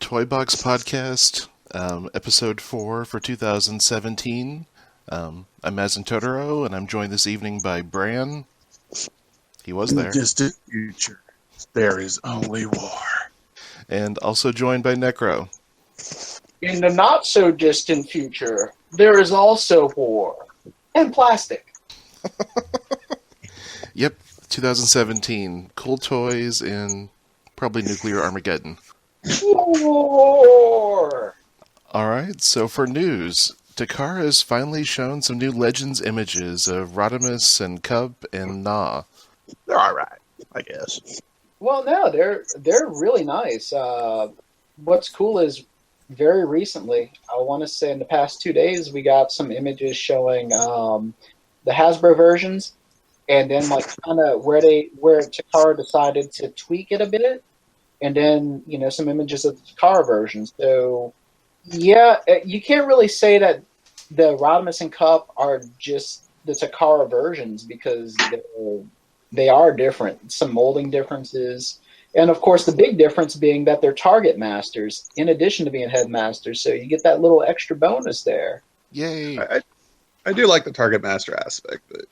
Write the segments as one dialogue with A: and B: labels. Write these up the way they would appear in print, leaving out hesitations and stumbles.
A: Toy Box Podcast, episode 4 for 2017. I'm mazintotoro, and I'm joined this evening by Bran. He was there.
B: In the distant future, there is only war.
A: And also joined by Necro.
C: In the not-so-distant future, there is also war. And plastic.
A: Yep, 2017. Cool toys and probably nuclear Armageddon.
C: War!
A: Alright, so for news, Takara has finally shown some new Legends images of Rodimus and Cub and Na.
B: They're alright, I guess.
C: Well, no, they're really nice. What's cool is very recently, I want to say in the past 2 days, we got some images showing the Hasbro versions, and then like kind of where Takara decided to tweak it a bit, and then some images of the Takara versions. So yeah, you can't really say that the Rodimus and Cup are just the Takara versions because they are different. Some molding differences. And, of course, the big difference being that they're target masters in addition to being headmasters. So you get that little extra bonus there.
A: Yay!
B: I do like the target master aspect, but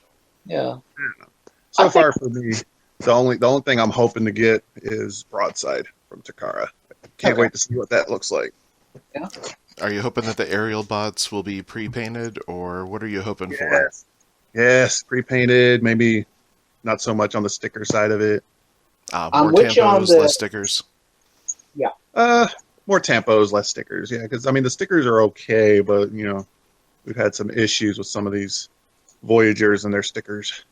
C: Yeah.
B: I don't know. So far for me, the only thing I'm hoping to get is Broadside from Takara. Can't wait to see what that looks like.
C: Yeah.
A: Are you hoping that the aerial bots will be pre-painted, or what are you hoping for?
B: Yes, pre-painted, maybe not so much on the sticker side of it.
A: More tampos, less stickers.
C: Yeah.
B: More tampos, less stickers. Yeah, because the stickers are okay, but we've had some issues with some of these Voyagers and their stickers.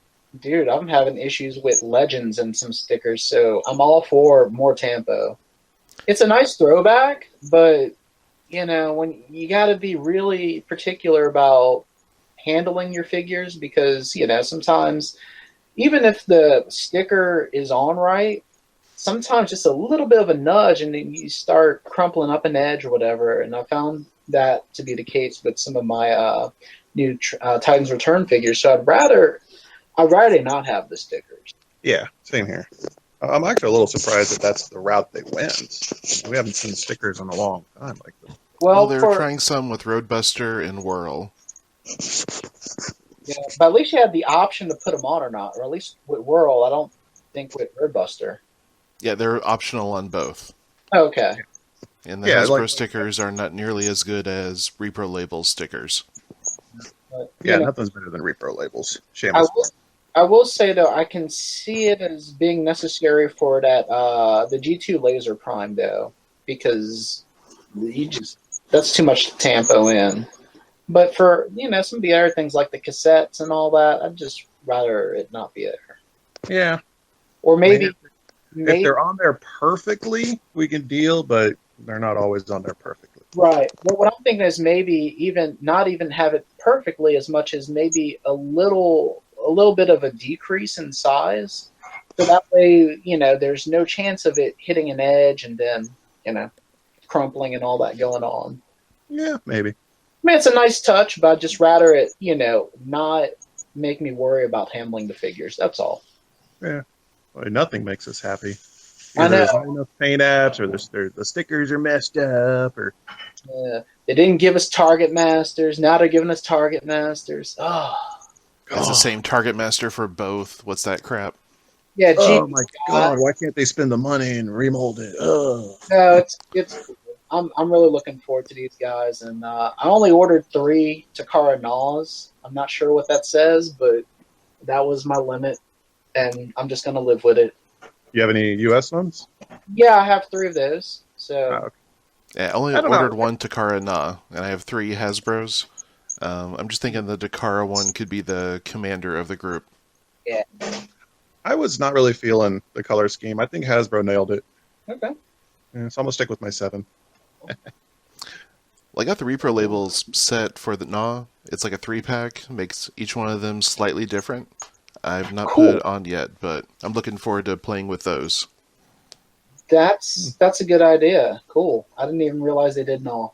C: Dude, I'm having issues with Legends and some stickers, so I'm all for more Tampo. It's a nice throwback, but, when you got to be really particular about handling your figures because, sometimes, even if the sticker is on right, sometimes just a little bit of a nudge and then you start crumpling up an edge or whatever, and I found that to be the case with some of my new Titans Return figures, so I'd rather not have the stickers.
B: Yeah, same here. I'm actually a little surprised that that's the route they went. We haven't seen stickers in a long time like this.
A: Well, they're trying some with Roadbuster and Whirl.
C: Yeah, but at least you had the option to put them on or not, or at least with Whirl. I don't think with Roadbuster.
A: Yeah, they're optional on both.
C: Okay.
A: And the Hasbro stickers are not nearly as good as Repro Labels stickers.
C: But,
B: nothing's better than Repro Labels. Shameless.
C: I will say, though, I can see it as being necessary for that the G2 Laser Prime, though, because that's too much Tampo in. But for, some of the other things like the cassettes and all that, I'd just rather it not be there.
B: Yeah.
C: Or maybe
B: if they're on there perfectly, we can deal, but they're not always on there perfectly.
C: Right. Well, what I'm thinking is maybe not even have it perfectly as much as maybe a little bit of a decrease in size. So that way, there's no chance of it hitting an edge and then, crumpling and all that going on.
B: Yeah, maybe.
C: I mean, it's a nice touch, but I'd just rather it, not make me worry about handling the figures. That's all.
B: Yeah. Well, nothing makes us happy.
C: I know.
B: There's not enough paint apps, or the stickers are messed up, or...
C: They didn't give us Target Masters. Now they're giving us Target Masters. Oh.
A: It's the same Target Master for both. What's that crap?
C: Yeah,
B: oh my God! Why can't they spend the money and remold it?
C: No, it's. I'm really looking forward to these guys, and I only ordered 3 Takara Nas. I'm not sure what that says, but that was my limit, and I'm just gonna live with it.
B: You have any U.S. ones?
C: Yeah, I have 3 of those. So.
B: Okay.
A: Yeah, I only ordered 1 Takara Na, and I have 3 Hasbros. I'm just thinking the Takara one could be the commander of the group.
C: Yeah.
B: I was not really feeling the color scheme. I think Hasbro nailed it.
C: Okay.
B: Yeah, so I'm going to stick with my 7.
A: Well, I got the Repro Labels set for the Na. It's like a 3-pack. Makes each one of them slightly different. I've not put it on yet, but I'm looking forward to playing with those.
C: That's a good idea. Cool. I didn't even realize they did Na.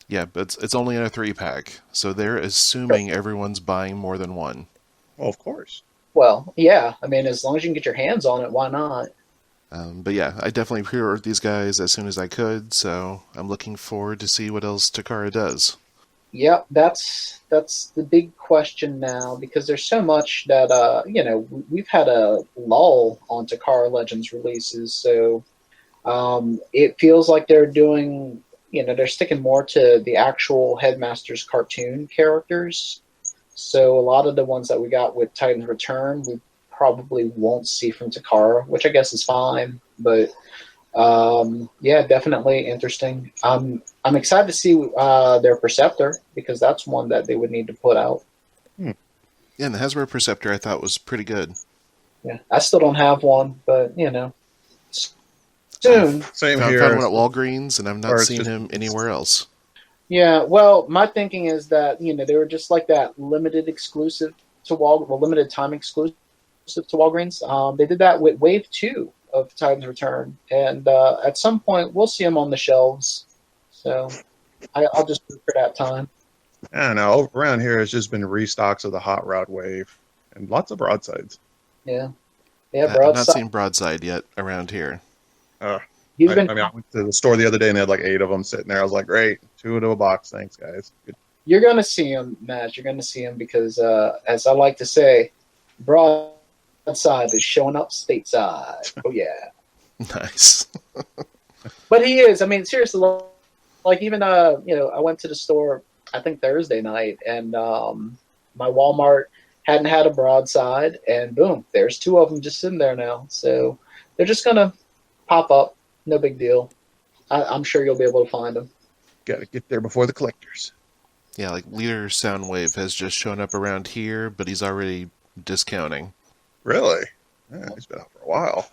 A: Yeah, but it's only in a 3-pack, so they're assuming everyone's buying more than one.
B: Well, of course.
C: Well, yeah. I mean, as long as you can get your hands on it, why not?
A: But yeah, I definitely pre-ordered these guys as soon as I could, so I'm looking forward to see what else Takara does.
C: Yep, that's the big question now because there's so much that we've had a lull on Takara Legends releases, so it feels like they're doing they're sticking more to the actual Headmaster's cartoon characters. So a lot of the ones that we got with Titan's Return, we probably won't see from Takara, which I guess is fine, but yeah, definitely interesting. I'm excited to see their Perceptor because that's one that they would need to put out.
A: Yeah, and the Hasbro Perceptor I thought was pretty good.
C: Yeah, I still don't have one, but soon.
B: Same
A: Found
B: here.
A: one at Walgreens, and I've not
B: Or it's
A: seen
B: just-
A: him anywhere else.
C: Yeah, well, my thinking is that they were just like that limited exclusive to limited time exclusive to Walgreens. They did that with Wave 2 of Titan's Return, and at some point we'll see them on the shelves. So I'll just wait for that time.
B: I don't know. Around here, it's just been restocks of the Hot Rod Wave and lots of broadsides.
C: Yeah,
A: I've
C: bro.
A: not seen Broadside yet around here.
C: You've been.
B: I went to the store the other day and they had like 8 of them sitting there. I was like, great, 2 into a box. Thanks, guys. Good.
C: You're gonna see them, Matt. You're gonna see them because, as I like to say, broadside is showing up stateside. Oh yeah.
A: Nice.
C: But he is. I mean, seriously, like even I went to the store I think Thursday night, and my Walmart hadn't had a broadside, and boom, there's 2 of them just sitting there now. So they're just gonna pop up. No big deal. I'm sure you'll be able to find them.
B: Got to get there before the collectors.
A: Yeah, like Leader Soundwave has just shown up around here, but he's already discounting.
B: Really? Yeah, he's been out for a while.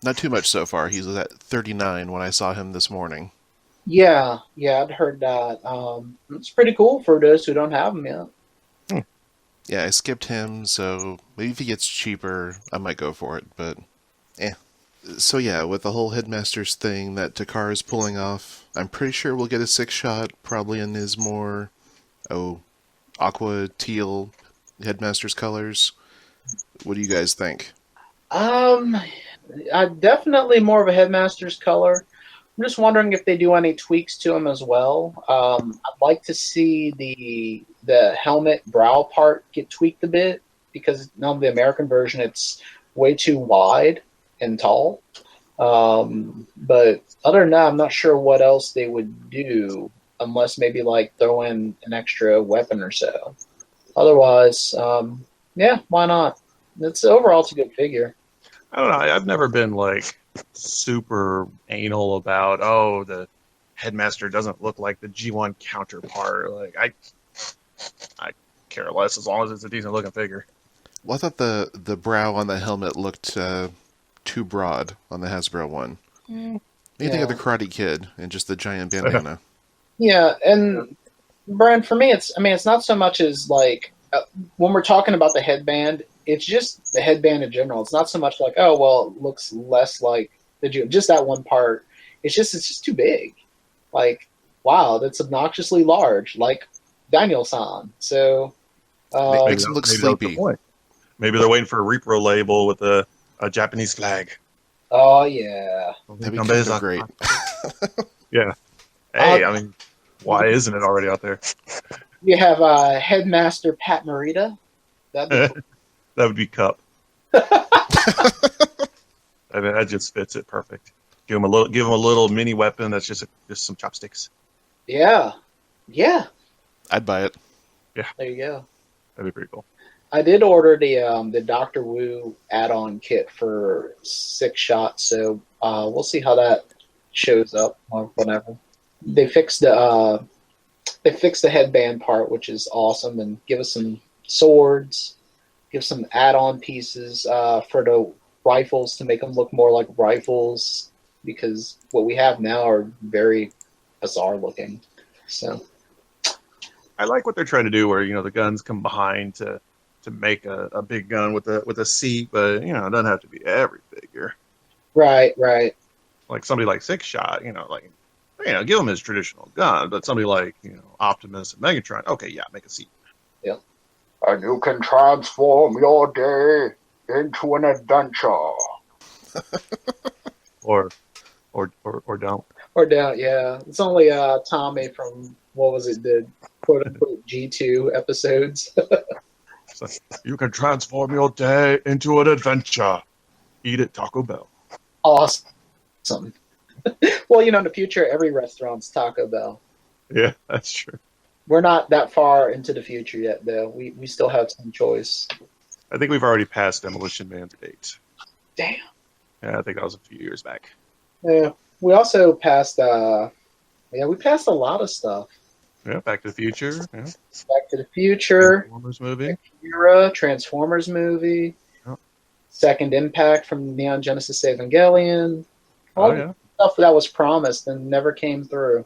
A: Not too much so far. He's at 39 when I saw him this morning.
C: Yeah, I'd heard that. It's pretty cool for those who don't have them yet.
A: Yeah, I skipped him, so maybe if he gets cheaper, I might go for it, but So yeah, with the whole Headmasters thing that Takara is pulling off, I'm pretty sure we'll get a 6-shot, probably in his more, aqua, teal Headmasters colors. What do you guys think?
C: Definitely more of a Headmaster's color. I'm just wondering if they do any tweaks to him as well. I'd like to see the helmet brow part get tweaked a bit because on the American version it's way too wide and tall. But other than that, I'm not sure what else they would do unless maybe like throw in an extra weapon or so. Otherwise, yeah, why not? It's a good figure.
B: I don't know. I've never been like super anal about the Headmaster doesn't look like the G1 counterpart. Like I care less as long as it's a decent looking figure.
A: Well, I thought the brow on the helmet looked too broad on the Hasbro one. What do you think of the Karate Kid and just the giant bandana?
C: Yeah, and Brian, for me, it's not so much as like when we're talking about the headband, it's just the headband in general. It's not so much like, oh well, it looks less like just that one part. It's just too big. Like, wow, that's obnoxiously large, like Daniel-san. So
A: makes him look sleepy.
B: Maybe they're waiting for a repro label with a Japanese flag.
C: Oh yeah,
A: That'd be kind of great.
B: Yeah. Hey, I mean, why isn't it already out there?
C: You have Headmaster Pat Morita. That'd be cool.
B: That would be Cup. I mean, that just fits it perfect. Give him a little mini weapon that's just some chopsticks.
C: Yeah.
A: I'd buy it.
C: Yeah. There you go.
B: That'd be pretty cool.
C: I did order the Doctor Wu add-on kit for 6 shots, so we'll see how that shows up or whatever. They fixed the headband part, which is awesome, and give us some swords, give some add-on pieces for the rifles to make them look more like rifles, because what we have now are very bizarre looking. So
B: I like what they're trying to do, where the guns come behind to make a big gun with a seat, but it doesn't have to be every figure.
C: Right.
B: Like somebody like 6-shot, give him his traditional gun, but somebody like Optimus and Megatron, okay, yeah, make a seat.
C: Yeah. And you can transform your day into an adventure.
B: or don't.
C: Or down, yeah. It's only Tommy from what was it, the quote unquote G2 episodes.
B: It's like, you can transform your day into an adventure. Eat at Taco Bell.
C: Awesome. Well, in the future, every restaurant's Taco Bell.
B: Yeah, that's true.
C: We're not that far into the future yet, though. We still have some choice.
B: I think we've already passed Demolition Man's date.
C: Damn.
B: Yeah, I think that was a few years back.
C: Yeah. We also passed. We passed a lot of stuff.
B: Yeah, Back to the Future. Yeah.
C: Back to the Future.
B: Transformers movie.
C: Akira, Transformers movie.
B: Yeah.
C: Second Impact from Neon Genesis Evangelion. All
B: Oh, yeah.
C: stuff that was promised and never came through.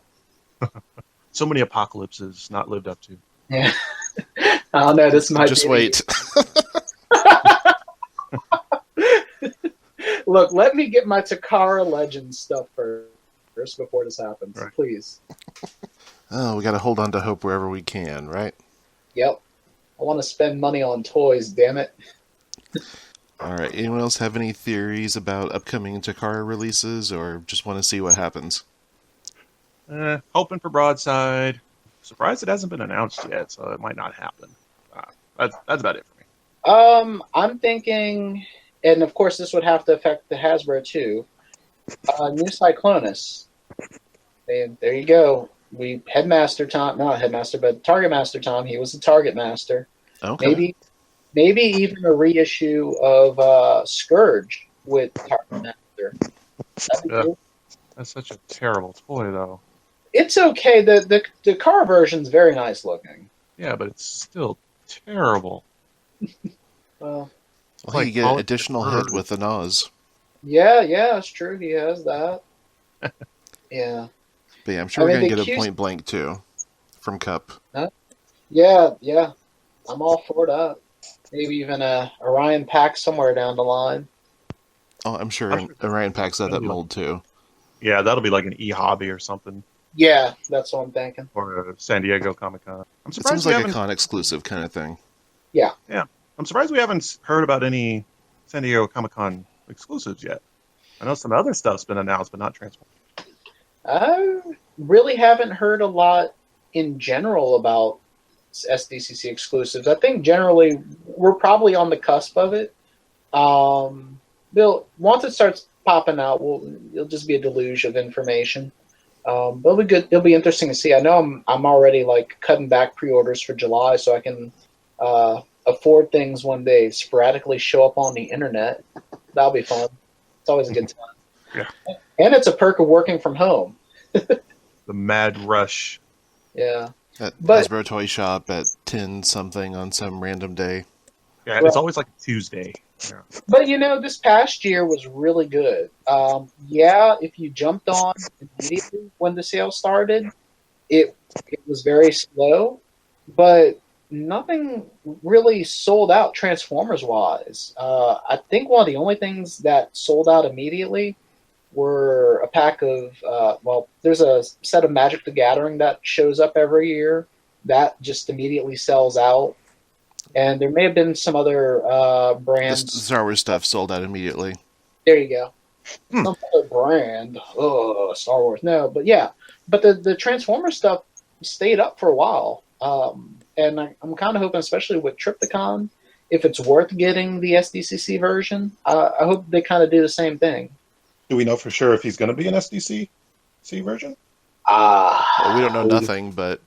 B: So many apocalypses not lived up to.
C: Yeah. I don't know. This might
A: Just
C: be
A: wait.
C: Look, let me get my Takara Legends stuff first before this happens,
B: Right.
C: please.
A: Oh, we got to hold on to hope wherever we can, right?
C: Yep. I want to spend money on toys, damn it.
A: All right. Anyone else have any theories about upcoming Takara releases, or just want to see what happens?
B: Hoping for Broadside. Surprised it hasn't been announced yet, so it might not happen. That's about it for me.
C: I'm thinking, and of course this would have to affect the Hasbro too. New Cyclonus. And there you go. Headmaster Tom, not Headmaster, but Target Master Tom. He was the Target Master.
A: Okay.
C: Maybe even a reissue of Scourge with Target Master. That'd be cool.
B: That's such a terrible toy, though.
C: It's okay. The car version's very nice looking.
B: Yeah, but it's still terrible.
C: Well,
A: Well, you get additional head with the Nas.
C: yeah, it's true. He has that. Yeah.
A: But yeah, I'm sure we're going to get
C: the
A: a point blank too from Cup.
C: Yeah. I'm all for that. Maybe even a Orion pack somewhere down the line.
A: Oh, I'm sure Orion Pack's at that mold too.
B: Yeah, that'll be like an e-hobby or something.
C: Yeah, that's what I'm thinking.
B: Or a San Diego Comic-Con. I'm
A: It
B: surprised
A: seems like a con exclusive kind of thing.
C: Yeah.
B: I'm surprised we haven't heard about any San Diego Comic-Con exclusives yet. I know some other stuff's been announced, but not Transformers.
C: I really haven't heard a lot in general about SDCC exclusives. I think generally we're probably on the cusp of it. Once it starts popping out, it'll just be a deluge of information. But it'll be good. It'll be interesting to see. I know I'm already like cutting back pre-orders for July, so I can afford things when they sporadically show up on the internet. That'll be fun. It's always a good time.
B: Yeah.
C: And it's a perk of working from home.
B: The mad rush.
C: Yeah.
A: At
C: But-
A: Hasbro Toy Shop at 10 something on some random day.
B: Yeah,
C: Right.
B: it's always like a Tuesday. Yeah.
C: But this past year was really good. If you jumped on immediately when the sale started, it was very slow, but nothing really sold out Transformers wise. I think one of the only things that sold out immediately were a pack of there's a set of Magic the Gathering that shows up every year that just immediately sells out. And there may have been some other
A: The
C: brands.
A: Star Wars stuff sold out immediately.
C: There you go. Some other brand. Oh, Star Wars. No, but yeah. But the Transformers stuff stayed up for a while. And I'm kind of hoping, especially with Triptychon, if it's worth getting the SDCC version, I hope they kind of do the same thing.
D: Do we know for sure if he's going to be an SDCC version?
A: Well, we don't know nothing, but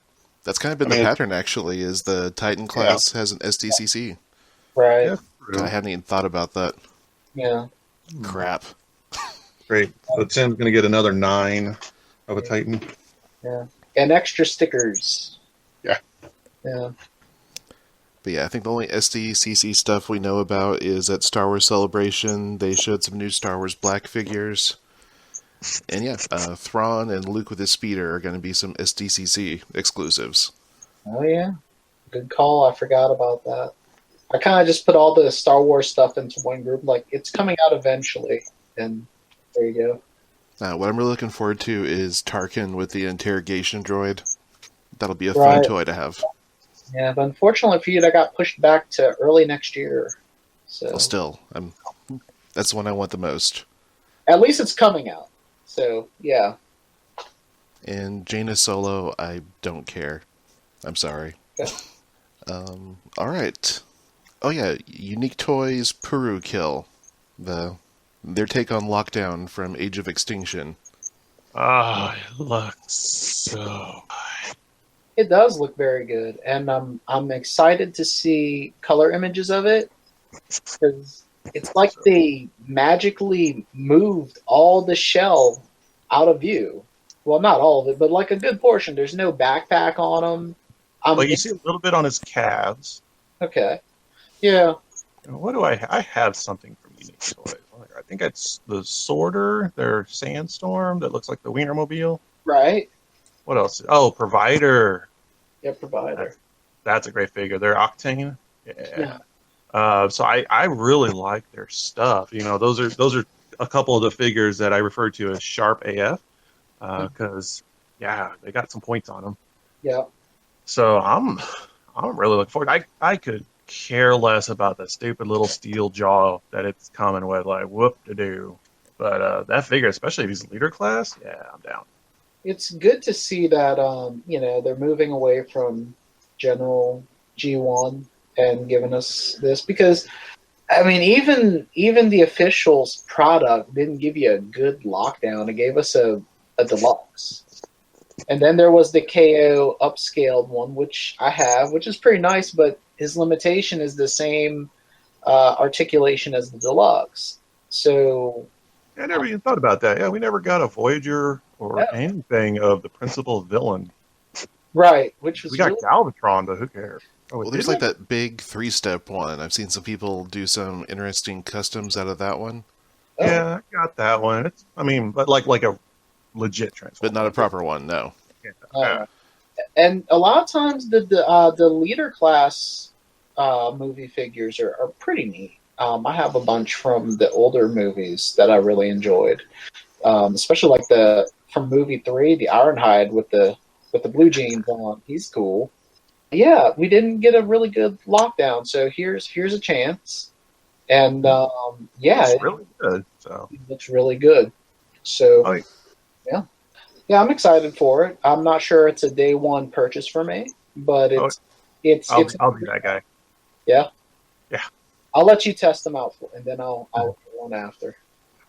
A: that's kind of been the
D: mean,
A: pattern, actually, is the Titan class has an SDCC.
C: Right.
B: Yeah,
A: I hadn't even thought about that.
C: Yeah.
A: Crap.
D: Great. So Tim's going to get another 9 of a Titan.
C: Yeah. And extra stickers.
D: Yeah.
C: Yeah.
A: But yeah, I think the only SDCC stuff we know about is at Star Wars Celebration. They showed some new Star Wars Black figures. And yeah, Thrawn and Luke with his speeder are going to be some SDCC exclusives.
C: Oh, yeah. Good call. I forgot about that. I kind of just put all the Star Wars stuff into one group. Like, it's coming out eventually. And there you go.
A: What I'm really looking forward to is Tarkin with the interrogation droid. That'll be a
C: Right.
A: fun toy to have.
C: Yeah, but unfortunately for you, that got pushed back to early next year. So
A: Well, still, that's the one I want the most.
C: At least it's coming out. So yeah.
A: And Jaina Solo, I don't care. I'm sorry.
C: Okay.
A: All right. Oh yeah, Unique Toys Puru Kill, their take on Lockdown from Age of Extinction.
B: Ah, it looks so.
C: It does look very good, and I'm excited to see color images of it because it's like they magically moved all the shell out of view. Well, not all of it, but like a good portion. There's no backpack on them.
B: Well, you see a little bit on his calves.
C: Okay. Yeah.
B: What do I have something from Unique Toys. I think it's the Sorter, their Sandstorm that looks like the Wienermobile.
C: Right.
B: What else? Oh, Provider.
C: Yeah, Provider.
B: That's a great figure. They're Octane.
C: Yeah.
B: So I really like their stuff. You know, those are a couple of the figures that I refer to as sharp AF because they got some points on them.
C: Yeah.
B: So I'm really looking forward. I could care less about the stupid little steel jaw that it's coming with, like whoop to do. But that figure, especially if he's leader class, I'm down.
C: It's good to see that they're moving away from general G1 and giving us this because I mean even the official's product didn't give you a good lockdown. It gave us a deluxe. And then there was the KO upscaled one, which I have, which is pretty nice, but his limitation is the same articulation as the deluxe. So
B: I never even thought about that. Yeah, we never got a Voyager or anything of the principal villain.
C: Right, which was
B: we got Galvatron, but who cares?
A: Well, there's like that big 3-step one. I've seen some people do some interesting customs out of that one.
B: Yeah, I got that one. But like a legit transformer,
A: but not a proper one. No.
C: And a lot of times the leader class movie figures are pretty neat. I have a bunch from the older movies that I really enjoyed, especially like from movie 3, the Ironhide with the blue jeans on. He's cool. Yeah, we didn't get a really good lockdown, so here's a chance. And
B: it's really good. So
C: it looks really good. So yeah, I'm excited for it. I'm not sure it's a day one purchase for me, but
B: I'll be that guy.
C: Yeah.
B: Yeah.
C: I'll let you test them out, and then I'll get one after.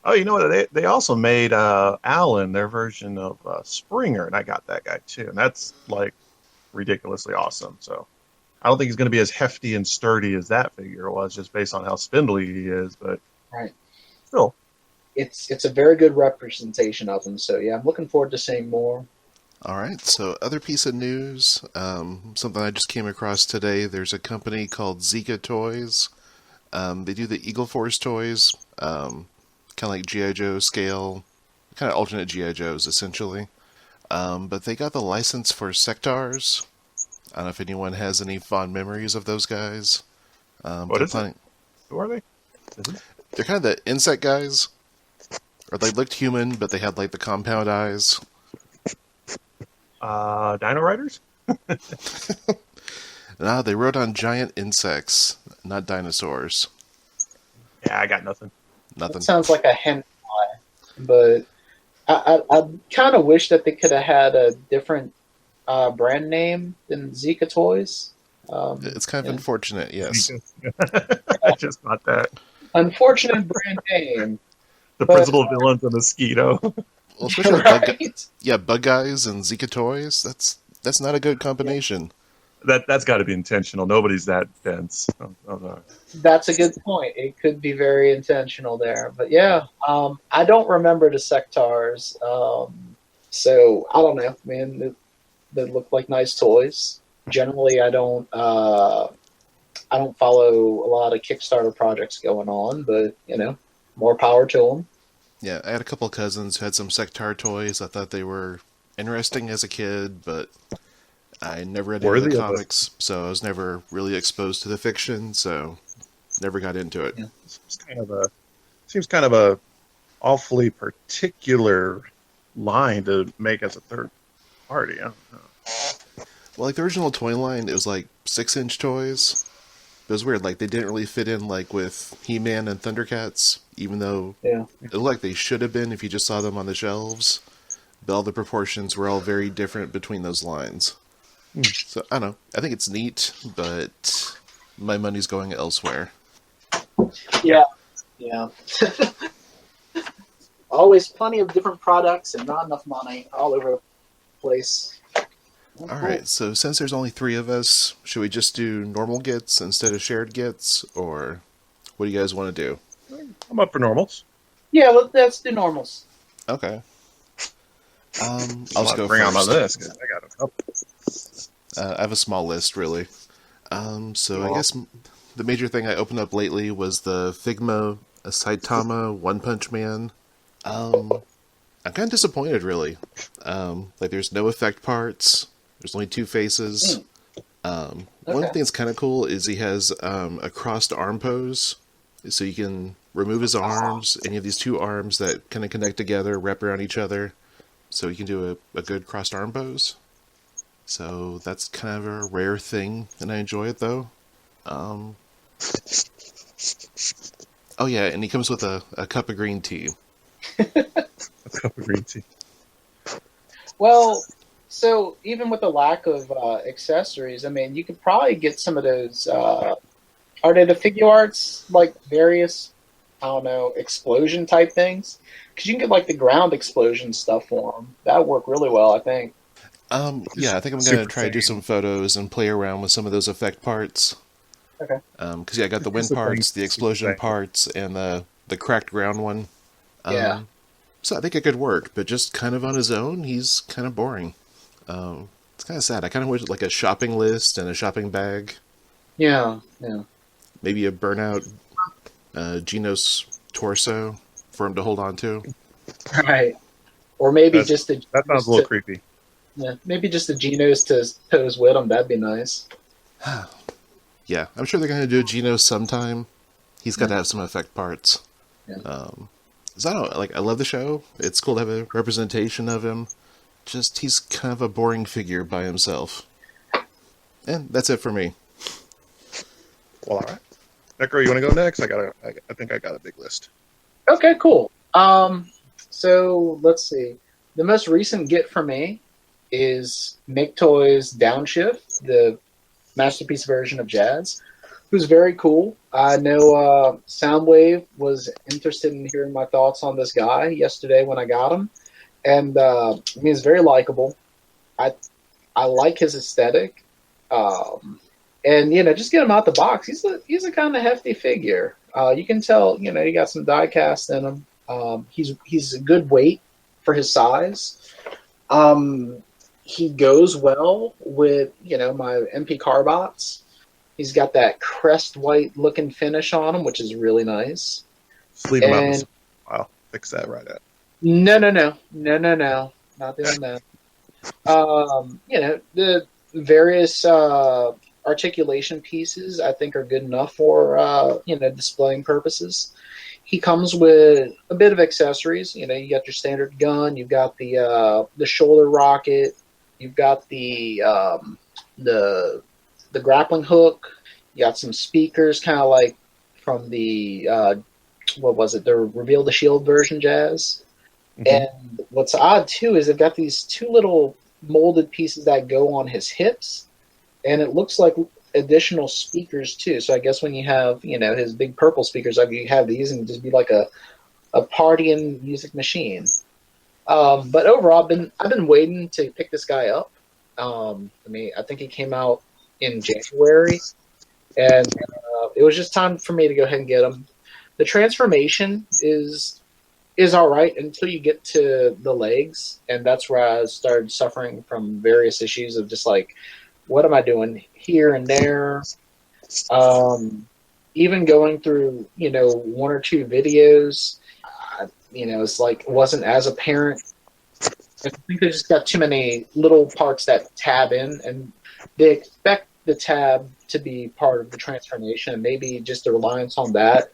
B: Oh, you know what? They also made Alan, their version of Springer, and I got that guy too, and that's like ridiculously awesome. So I don't think he's going to be as hefty and sturdy as that figure was, just based on how spindly he is. But
C: right,
B: still,
C: it's a very good representation of him. So yeah, I'm looking forward to seeing more.
A: All right, so other piece of news, something I just came across today. There's a company called Zica Toys. They do the Eagle Force toys, kind of like G.I. Joe scale, kind of alternate G.I. Joes, essentially. But they got the license for Sectaurs. I don't know if anyone has any fond memories of those guys.
B: What is it? Who are they?
A: They're kind of the insect guys. Or they looked human, but they had like the compound eyes.
B: Dino Riders?
A: No, they rode on giant insects, not dinosaurs.
B: Yeah, I got nothing.
A: Nothing.
C: That sounds like a hentai, but I kind of wish that they could have had a different brand name than Zica Toys.
A: It's kind of unfortunate, yes.
B: I just thought that.
C: Unfortunate brand name.
B: The principal villain's a mosquito.
A: Well, especially
C: right?
A: Bug Guys and Zica Toys. That's not a good combination.
B: That's got to be intentional. Nobody's that dense.
C: That's a good point. It could be very intentional there, but yeah, I don't remember the Sectaurs, so I don't know. Man, they look like nice toys. Generally, I don't follow a lot of Kickstarter projects going on, but more power to them.
A: Yeah, I had a couple cousins who had some Sectaur toys. I thought they were interesting as a kid, but I never read any of the comics, so I was never really exposed to the fiction, so never got into it.
C: Yeah.
B: Seems kind of a awfully particular line to make as a third party. I don't know.
A: Well, like the original toy line, it was like 6-inch toys, It was weird, like they didn't really fit in like with He-Man and Thundercats, even though
C: Yeah.
A: it looked like they should have been if you just saw them on the shelves. But all the proportions were all very different between those lines. So I don't know. I think it's neat, but my money's going elsewhere.
C: Yeah. Yeah. Always plenty of different products and not enough money all over the place.
A: All right, so since there's only 3 of us, should we just do normal gets instead of shared gets, or what do you guys want to do?
B: I'm up for normals.
C: Yeah, let's do normals.
A: Okay. I'll
B: I'm
A: just
B: gonna
A: go
B: bring on my
A: first.
B: list 'cause I got a couple.
A: I have a small list, really. So I
B: Cool.
A: guess the major thing I opened up lately was the Figma Saitama One Punch Man. I'm kind of disappointed, really. Like, there's no effect parts. There's only 2 faces. One
C: Okay.
A: thing that's kind of cool is he has a crossed arm pose. So you can remove his arms, and you have these 2 arms that kind of connect together, wrap around each other. So you can do a good crossed arm pose. So that's kind of a rare thing, and I enjoy it, though. Oh yeah, and he comes with a cup of green tea.
B: A cup of green tea.
C: Well, so even with the lack of accessories, I mean, you could probably get some of those. Are they the figure arts, like various, I don't know, explosion type things? Because you can get like the ground explosion stuff for them. That would work really well, I think.
A: Yeah, I think I'm
B: Super
A: gonna try to do
B: thing.
A: some photos and play around with some of those effect parts.
C: Okay.
A: Because yeah, I got the wind
B: Super
A: parts,
B: thing.
A: the explosion
B: Super thing.
A: parts, and the cracked ground one.
C: Yeah.
A: So I think it could work, but just kind of on his own, he's kind of boring. It's kind of sad. I kind of wish like a shopping list and a shopping bag,
C: Yeah. Yeah.
A: maybe a burnout Genos torso for him to hold on to.
C: Right. Or maybe
B: That's-
C: just the
B: That sounds a little creepy.
C: yeah, maybe just the Genos to pose with them. That'd be nice.
A: Yeah, I'm sure they're going to do a Genos sometime. He's got to have some effect parts.
C: Yeah.
A: 'Cause I don't like. I love the show. It's cool to have a representation of him. Just he's kind of a boring figure by himself. And that's it for me.
B: Well, all right. Necro, you want to go next? I think I got a big list.
C: Okay, cool. So let's see. The most recent get for me is Maketoys Downshift, the masterpiece version of Jazz, who's very cool. I know Soundwave was interested in hearing my thoughts on this guy yesterday when I got him, and I mean, he's very likable. I like his aesthetic, and just get him out the box. He's a kind of hefty figure. You can tell, he got some die cast in him. He's a good weight for his size. He goes well with, my MP Carbots. He's got that crest white looking finish on him, which is really nice.
B: Just leave him out.
C: And
B: I'll fix that right up.
C: no, not doing that. The various articulation pieces I think are good enough for displaying purposes. He comes with a bit of accessories. You got your standard gun. You've got the shoulder rocket. You've got the grappling hook. You got some speakers, kind of like from the what was it? The Reveal the Shield version Jazz.
B: Mhm.
C: And what's odd too is they've got these 2 little molded pieces that go on his hips, and it looks like additional speakers too. So I guess when you have his big purple speakers, you have these and just be like a partying music machine. But overall, I've been waiting to pick this guy up. I think he came out in January, and it was just time for me to go ahead and get him. The transformation is all right until you get to the legs, and that's where I started suffering from various issues of just like, what am I doing here and there? Even going through 1 or 2 videos, it's like it wasn't as apparent. I think they just got too many little parts that tab in, and they expect the tab to be part of the transformation, and maybe just the reliance on that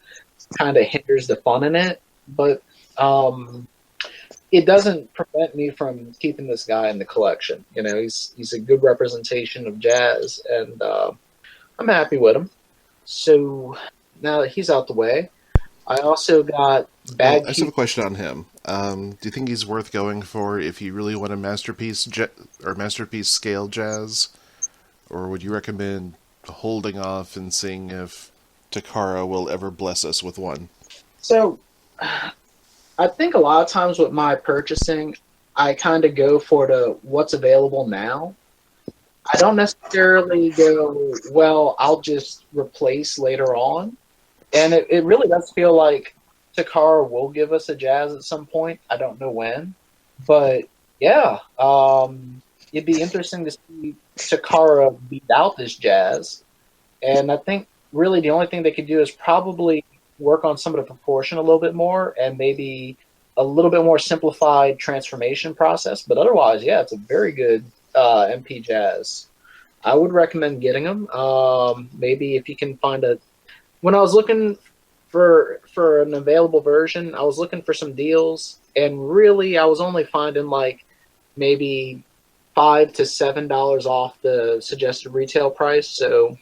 C: kind of hinders the fun in it. But it doesn't prevent me from keeping this guy in the collection. He's a good representation of Jazz, and I'm happy with him. So now that he's out the way, I also got
A: Well, I just have a
C: Badcube.
A: question on him. Do you think he's worth going for if you really want a masterpiece scale jazz, or would you recommend holding off and seeing if Takara will ever bless us with one?
C: So I think a lot of times with my purchasing, I kind of go for the what's available now. I don't necessarily go, well, I'll just replace later on. And it really does feel like Takara will give us a jazz at some point. I don't know when. But yeah, it'd be interesting to see Takara beat out this jazz. And I think really the only thing they could do is probably work on some of the proportion a little bit more and maybe a little bit more simplified transformation process. But otherwise, yeah, it's a very good MP jazz. I would recommend getting them. Maybe if you can find a. When I was looking for an available version, I was looking for some deals, and really, I was only finding like maybe $5 to $7 off the suggested retail price. So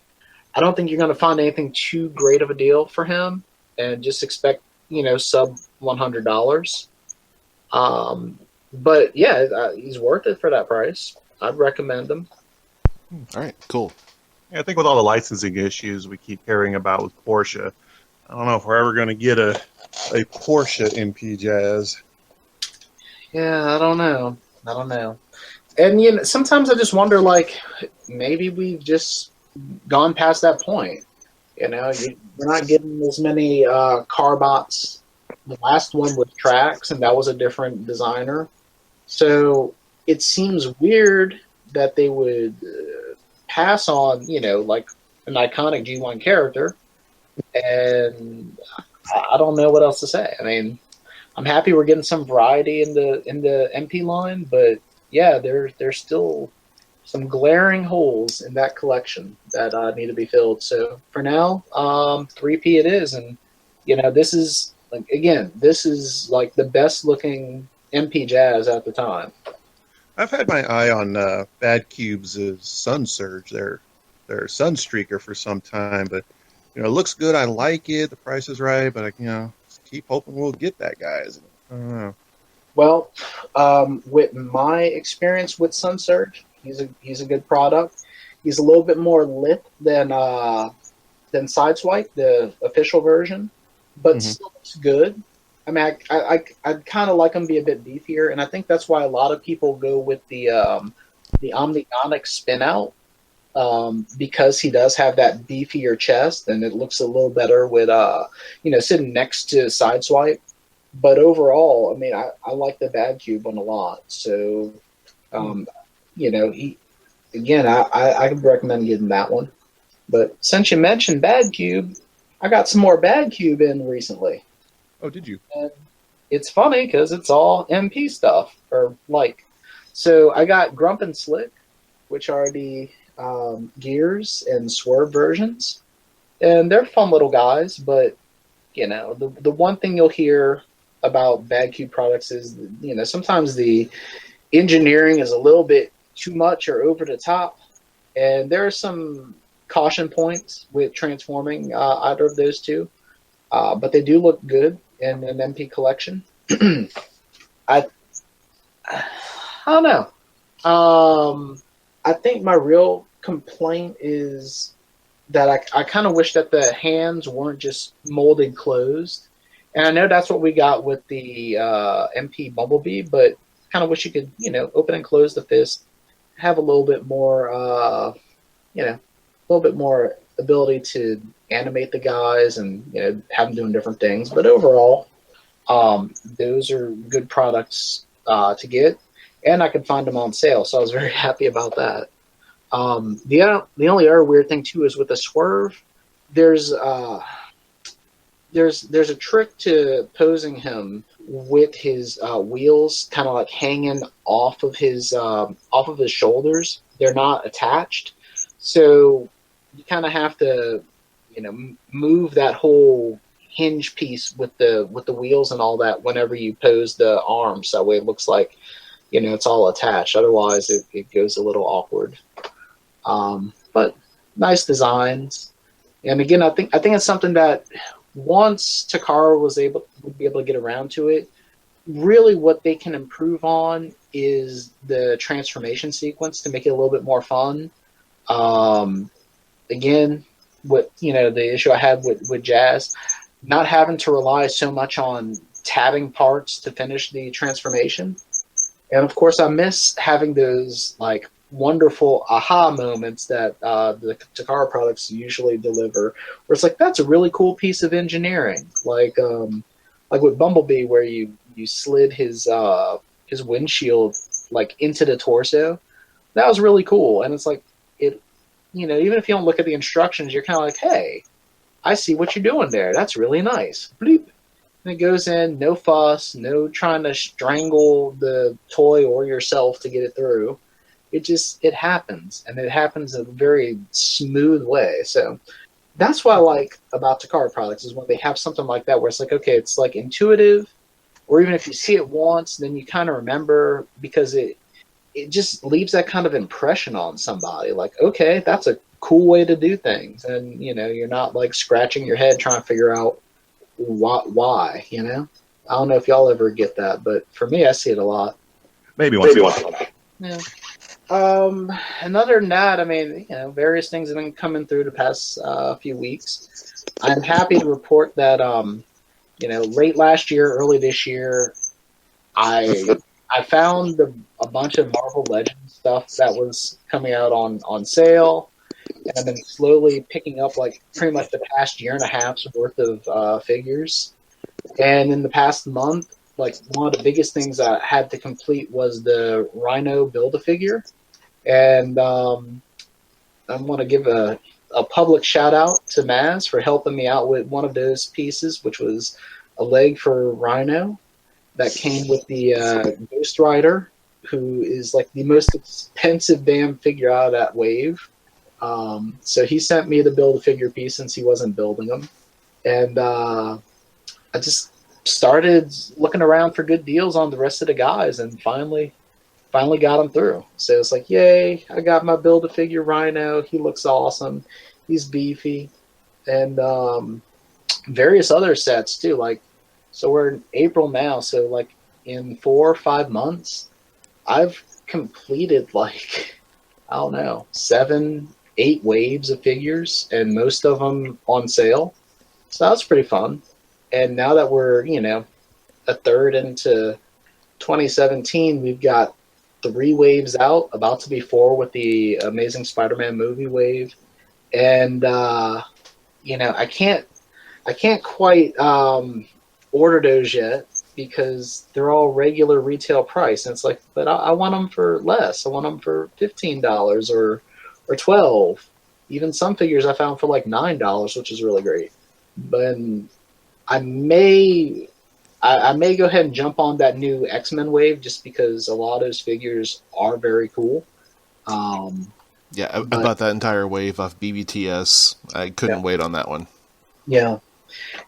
C: I don't think you're going to find anything too great of a deal for him, and just expect sub $100. But yeah, he's worth it for that price. I'd recommend him.
A: All right, cool.
B: Yeah, I think with all the licensing issues we keep hearing about with Porsche, I don't know if we're ever going to get a Porsche MP Jazz.
C: Yeah, I don't know. And sometimes I just wonder, like, maybe we've just gone past that point. We're not getting as many Carbots. The last one was Trax, and that was a different designer. So it seems weird that they would pass on, like an iconic G1 character, and I don't know what else to say. I mean, I'm happy we're getting some variety in the MP line, but yeah, there's still some glaring holes in that collection that need to be filled. So for now, 3P it is, and this is like the best looking MP Jazz at the time.
D: I've had my eye on Badcube's Sun Surge, their Sunstreaker for some time, but it looks good. I like it. The price is right, but I keep hoping we'll get that, guys. I don't know.
C: Well, with my experience with Sun Surge, he's a good product. He's a little bit more lit than Sideswipe, the official version, but still looks good. I mean, I'd kind of like him to be a bit beefier, and I think that's why a lot of people go with the Omnionic spin out, because he does have that beefier chest, and it looks a little better with sitting next to Sideswipe. But overall, I mean, I like the Badcube one a lot. So, he again, I could recommend getting that one. But since you mentioned Badcube, I got some more Badcube in recently.
D: Oh, did you?
C: And it's funny because it's all MP stuff, or like. So I got Grump and Slick, which are the Gears and Swerve versions, and they're fun little guys. But the one thing you'll hear about Badcube products is sometimes the engineering is a little bit too much or over the top, and there are some caution points with transforming either of those two. But they do look good in an MP collection. I don't know. I think my real complaint is that I kind of wish that the hands weren't just molded closed. And I know that's what we got with the MP Bumblebee, but kind of wish you could, open and close the fist, have a little bit more, a little bit more ability to animate the guys and have them doing different things. But overall, those are good products to get, and I could find them on sale, so I was very happy about that. The only other weird thing too is with the Swerve, there's a trick to posing him with his wheels kind of like hanging off of his shoulders. They're not attached, so you kind of have to move that whole hinge piece with the wheels and all that whenever you pose the arms. That way it looks like it's all attached. Otherwise it goes a little awkward. But nice designs. And again, I think it's something that once Takara would be able to get around to it, really what they can improve on is the transformation sequence to make it a little bit more fun. Um, Again, the issue I had with Jazz, not having to rely so much on tabbing parts to finish the transformation. And of course, I miss having those like wonderful aha moments that the Takara products usually deliver, where it's like that's a really cool piece of engineering, like with Bumblebee, where you slid his windshield like into the torso. That was really cool, and it's like it. Even if you don't look at the instructions, you're kind of like, hey, I see what you're doing there. That's really nice. Bleep. And it goes in, no fuss, no trying to strangle the toy or yourself to get it through. It happens, and it happens in a very smooth way. So that's what I like about Takara products is when they have something like that where it's like, okay, it's like intuitive, or even if you see it once, then you kind of remember because it just leaves that kind of impression on somebody. Like, okay, that's a cool way to do things, and you're not like scratching your head trying to figure out why. I don't know if y'all ever get that, but for me, I see it a lot.
B: Maybe once in a while.
C: Yeah. And other than that, I mean, various things have been coming through the past few weeks. I'm happy to report that, late last year, early this year, I found a bunch of Marvel Legends stuff that was coming out on sale, and I've been slowly picking up like pretty much the past year and a half's worth of figures. And in the past month, like one of the biggest things I had to complete was the Rhino Build-A-Figure. And I want to give a public shout out to Maz for helping me out with one of those pieces, which was a leg for Rhino that came with the Ghost Rider, who is like the most expensive damn figure out of that wave. So he sent me the Build-A-Figure piece since he wasn't building them. And I just started looking around for good deals on the rest of the guys and finally got them through. So it's like, yay, I got my Build-A-Figure Rhino. He looks awesome. He's beefy. And various other sets too. Like, so we're in April now. So like in 4 or 5 months, I've completed like, I don't know, 7, 8 waves of figures, and most of them on sale. So that's pretty fun. And now that we're, a third into 2017, we've got 3 waves out, about to be 4 with the Amazing Spider-Man movie wave. And, I can't quite order those yet because they're all regular retail price. And it's like, but I want them for less. I want them for $15 or $12. Even some figures I found for like $9, which is really great. But I may go ahead and jump on that new X-Men wave just because a lot of those figures are very cool.
A: Yeah, I bought that entire wave off BBTS. I couldn't wait on that one.
C: Yeah.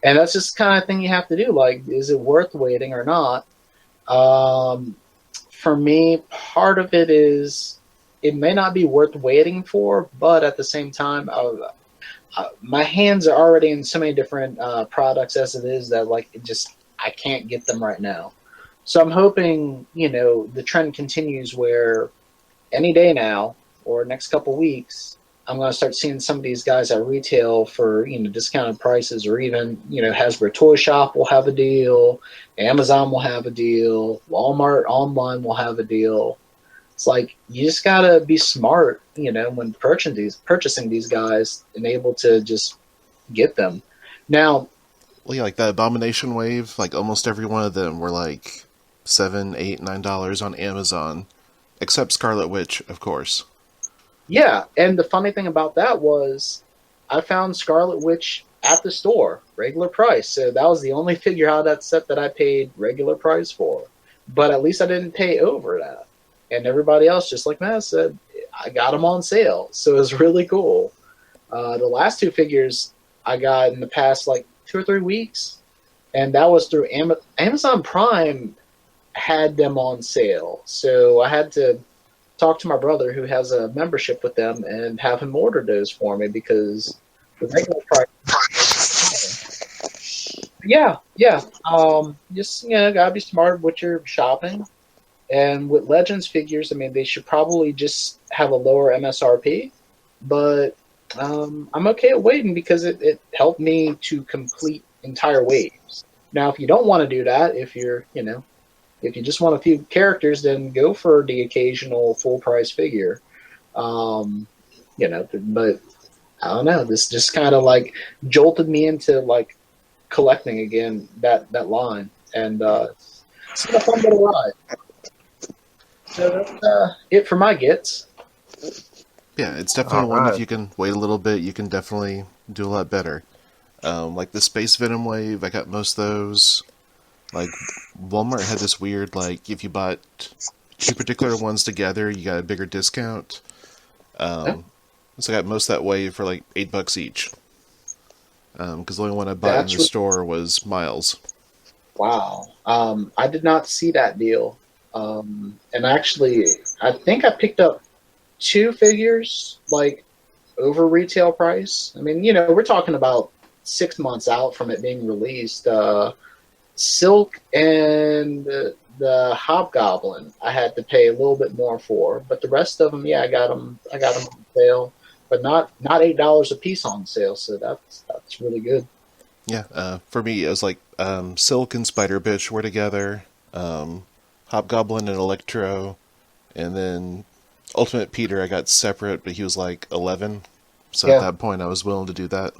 C: And that's just the kind of thing you have to do. Like, is it worth waiting or not? For me, part of it is it may not be worth waiting for, but at the same time, my hands are already in so many different products as it is that like I can't get them right now. So I'm hoping the trend continues where any day now or next couple weeks I'm going to start seeing some of these guys at retail for discounted prices, or even Hasbro Toy Shop will have a deal, Amazon will have a deal, Walmart online will have a deal. It's like you just gotta be smart, when purchasing these guys and able to just get them. Now,
A: well, yeah, like the Abomination wave, like almost every one of them were like $7, $8, $9 on Amazon, except Scarlet Witch, of course.
C: Yeah, and the funny thing about that was I found Scarlet Witch at the store, regular price. So that was the only figure out of that set that I paid regular price for. But at least I didn't pay over that. And everybody else, just like Matt said, I got them on sale. So it was really cool. The last 2 figures I got in the past like 2 or 3 weeks, and that was through Amazon Prime had them on sale. So I had to talk to my brother who has a membership with them and have him order those for me because the regular price. Yeah, yeah. Just gotta be smart with your shopping. And with Legends figures, I mean, they should probably just have a lower MSRP. But I'm okay with waiting because it helped me to complete entire waves. Now, if you don't want to do that, if you just want a few characters, then go for the occasional full price figure. But I don't know. This just kind of like jolted me into like collecting again that line, and it's been a fun little ride. So that's it for my gets.
A: Yeah, it's definitely one.
B: Alright.
A: If you can wait a little bit, you can definitely do a lot better. Like the Space Venom wave, I got most of those. Like Walmart had this weird, like if you bought two particular ones together, you got a bigger discount. So I got most of that wave for like $8 each. Because the only one I bought in the store was Miles.
C: Wow. I did not see that deal. And actually, I think I picked up 2 figures like over retail price. I mean, we're talking about 6 months out from it being released. Silk and the Hobgoblin, I had to pay a little bit more for, but the rest of them, I got them on sale, but not $8 a piece on sale. So that's really good.
A: Yeah, for me, it was like Silk and Spider Bitch were together, Hobgoblin and Electro, and then Ultimate Peter I got separate, but he was like 11. So at that point, I was willing to do that.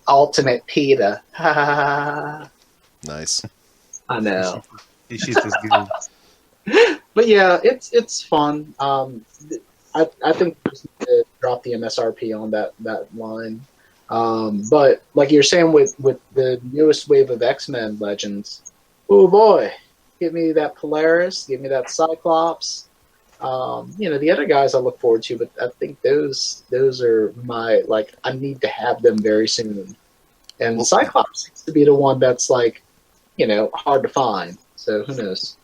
C: Ultimate Peter.
A: Nice.
C: I know.
B: She's just good.
C: But yeah, it's fun. I think we just need to drop the MSRP on that line. But like you're saying with the newest wave of X-Men Legends, oh boy, give me that Polaris, give me that Cyclops. The other guys I look forward to, but I think those are my, like, I need to have them very soon. And Cyclops seems to be the one that's like, hard to find. So who knows?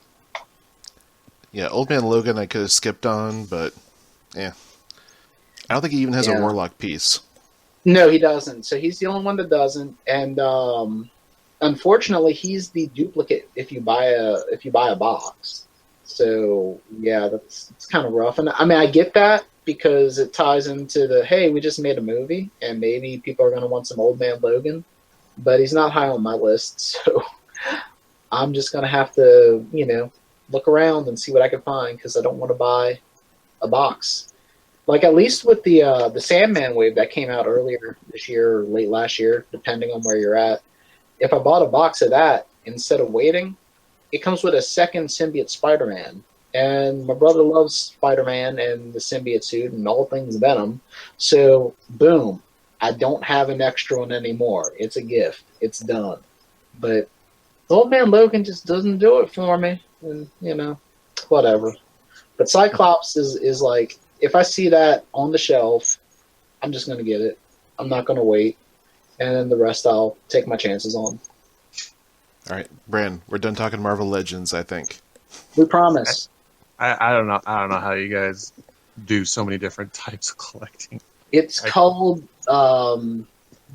A: Yeah, Old Man Logan I could have skipped on, but yeah. I don't think he even has a Warlock piece.
C: No, he doesn't. So he's the only one that doesn't. And unfortunately, he's the duplicate if you buy a box. So yeah, it's kind of rough. And I mean, I get that because it ties into the, hey, we just made a movie, and maybe people are going to want some Old Man Logan, but he's not high on my list. So I'm just going to have to, look around and see what I can find because I don't want to buy a box. Like at least with the Sandman wave that came out earlier this year or late last year, depending on where you're at. If I bought a box of that instead of waiting, it comes with a second symbiote Spider-Man. And my brother loves Spider-Man and the symbiote suit and all things Venom. So, boom, I don't have an extra one anymore. It's a gift. It's done. But Old Man Logan just doesn't do it for me. And, whatever. But Cyclops is like, if I see that on the shelf, I'm just going to get it. I'm not going to wait. And then the rest I'll take my chances on.
A: All right, Bran, we're done talking Marvel Legends, I think.
C: We promise.
B: I don't know. I don't know how you guys do so many different types of collecting.
C: It's called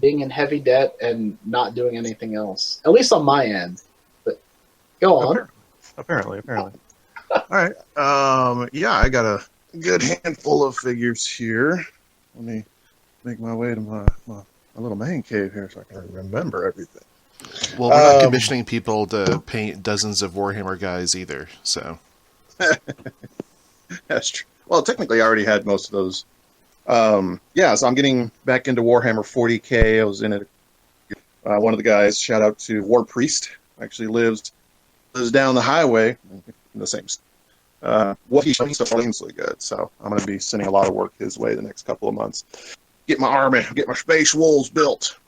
C: being in heavy debt and not doing anything else. At least on my end. But go on.
B: Apparently.
D: All right. I got a good handful of figures here. Let me make my way to my little man cave here so I can remember everything.
A: Well, we're not commissioning people to paint dozens of Warhammer guys either, so.
D: That's true. Well, technically, I already had most of those. So I'm getting back into Warhammer 40K. I was in it. One of the guys, shout out to War Priest, actually lives down the highway in the same. What he's showing stuff really good, so I'm going to be sending a lot of work his way the next couple of months. Get my army, get my space wolves built.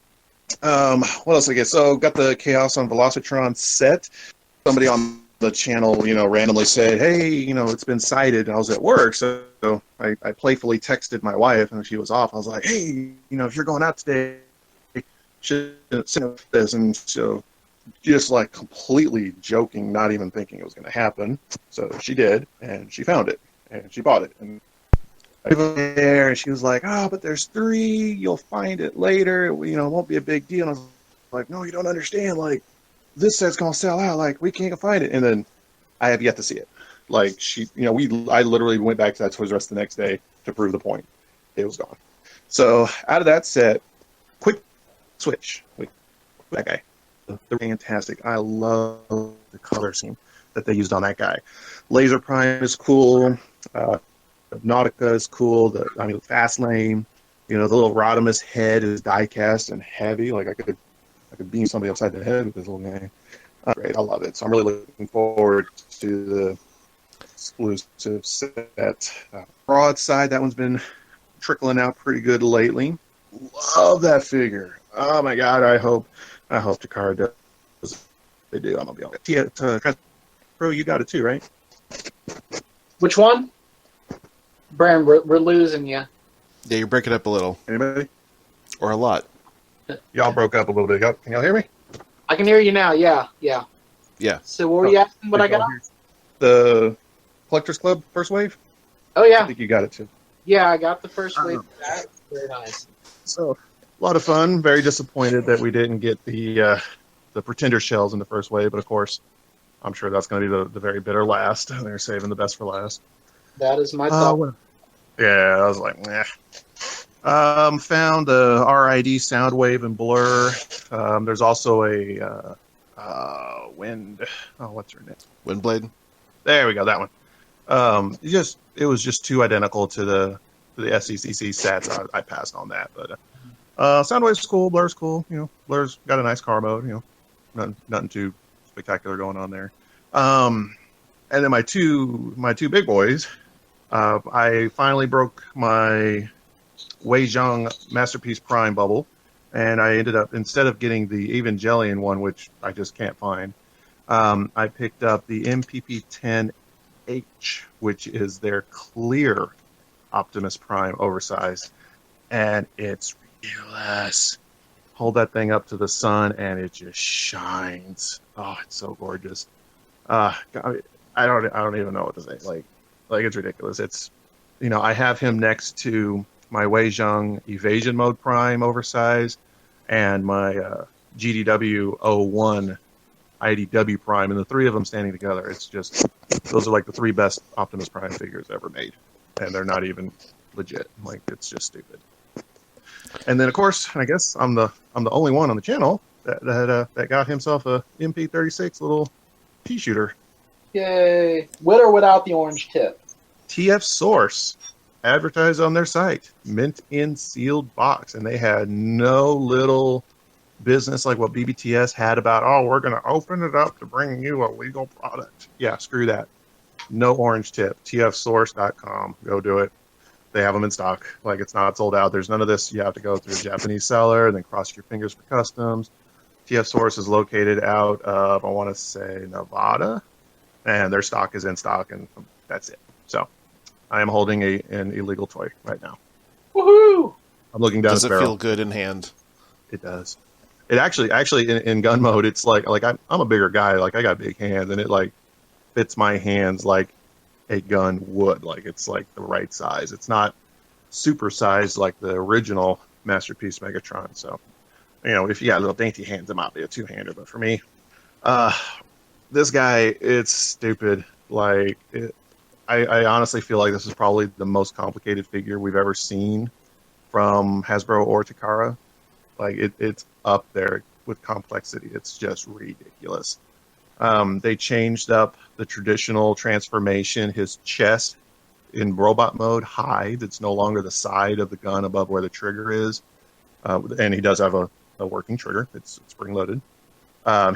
D: What else I get? So got the Chaos on Velocitron set. Somebody on the channel, randomly said, hey, it's been sighted. I was at work, so I playfully texted my wife, and she was off. I was like, hey, if you're going out today, should send this. And so just like completely joking, not even thinking it was going to happen. So she did, and she found it, and she bought it. And I was there, and she was like, "Oh, but there's 3. You'll find it later. It won't be a big deal." And I was like, "No, you don't understand. Like, this set's gonna sell out. Like, we can't find it." And then I have yet to see it. Like, I literally went back to that Toys R Us the next day to prove the point. It was gone. So out of that set, quick switch. That guy, they're fantastic. I love the color scheme that they used on that guy. Laser Prime is cool. Nautica is cool. The Fastlane. The little Rodimus head is die-cast and heavy. Like, I could beam somebody upside the head with this little guy. Great, I love it. So I'm really looking forward to the exclusive set. Broadside, that one's been trickling out pretty good lately. Love that figure. Oh my god, I hope Takara does. They do. I'm gonna be on it. Pro, you got it too, right?
C: Which one? Bran, we're losing you.
A: Yeah, you're breaking up a little.
D: Anybody?
A: Or a lot.
D: Y'all broke up a little bit. Can y'all hear me?
C: I can hear you now. Yeah.
A: Yeah.
C: So what were you asking? What I got?
D: The Collectors Club first wave.
C: Oh
D: I
C: yeah,
D: think you got it too.
C: yeah. I got the first wave of that. Very nice.
D: So a lot of fun. Very disappointed that we didn't get the Pretender shells in the first wave, but of course, I'm sure that's going to be the very bitter last. They're saving the best for last.
C: That is my thought.
D: Yeah, I was like, nah. Found the RID Soundwave and Blur. There's also a Wind. Oh, what's her name?
A: Windblade.
D: There we go. That one. It was just too identical to the SCCC sets. I passed on that, but Soundwave's cool. Blur's cool. Blur's got a nice car mode. Nothing too spectacular going on there. And then my two big boys. I finally broke my Wei Jiang Masterpiece Prime bubble, and I ended up, instead of getting the Evangelion one, which I just can't find, I picked up the MPP10H, which is their clear Optimus Prime oversized, and it's ridiculous. Hold that thing up to the sun, and it just shines. Oh, it's so gorgeous. I don't even know what to say. Like it's ridiculous. It's, I have him next to my Wei Jiang Evasion Mode Prime oversized and my GDW 01 IDW Prime, and the 3 of them standing together. It's just, those are like the 3 best Optimus Prime figures ever made, and they're not even legit. Like, it's just stupid. And then of course, I guess I'm the only one on the channel that got himself a MP36 little pea shooter.
C: Yay! With or without the orange tip?
D: TF Source advertised on their site, mint in sealed box, and they had no little business like what BBTS had about, oh, we're going to open it up to bring you a legal product. Yeah, screw that. No orange tip. TFSource.com. Go do it. They have them in stock. Like, it's not sold out. There's none of this. You have to go through a Japanese seller and then cross your fingers for customs. TF Source is located out of, I want to say, Nevada, and their stock is in stock, and that's it. So I am holding an illegal toy right now.
C: Woohoo!
D: I'm looking down
A: Does
D: at
A: it
D: the barrel.
A: feel good in hand?
D: It does. It actually in gun mode, it's like I'm a bigger guy. Like, I got big hands, and it like fits my hands like a gun would. Like, it's like the right size. It's not super sized like the original Masterpiece Megatron. So, if you got little dainty hands, it might be a 2-hander. But for me, this guy, it's stupid. Like, I honestly feel like this is probably the most complicated figure we've ever seen from Hasbro or Takara. Like, it's up there with complexity. It's just ridiculous. They changed up the traditional transformation. His chest in robot mode hides. It's no longer the side of the gun above where the trigger is. And he does have a working trigger. It's spring-loaded.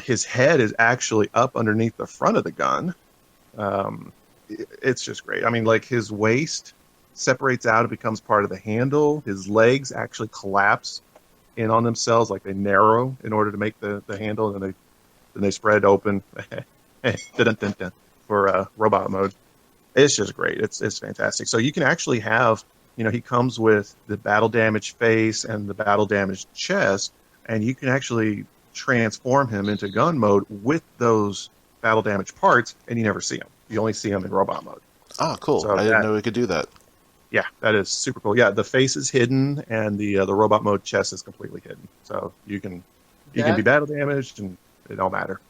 D: His head is actually up underneath the front of the gun. It's just great. I mean, like, his waist separates out and becomes part of the handle. His legs actually collapse in on themselves, like they narrow in order to make the handle, and then they spread open for robot mode. It's just great. It's fantastic. So you can actually have, he comes with the battle damaged face and the battle damaged chest, and you can actually transform him into gun mode with those battle damaged parts, and you never see him. You only see him in robot mode.
A: Ah, cool.
D: So
A: I didn't know we could do that.
B: Yeah, that is super cool. Yeah, the face is hidden, and the robot mode chest is completely hidden, so you can be
C: That,
B: battle damaged, and it don't matter.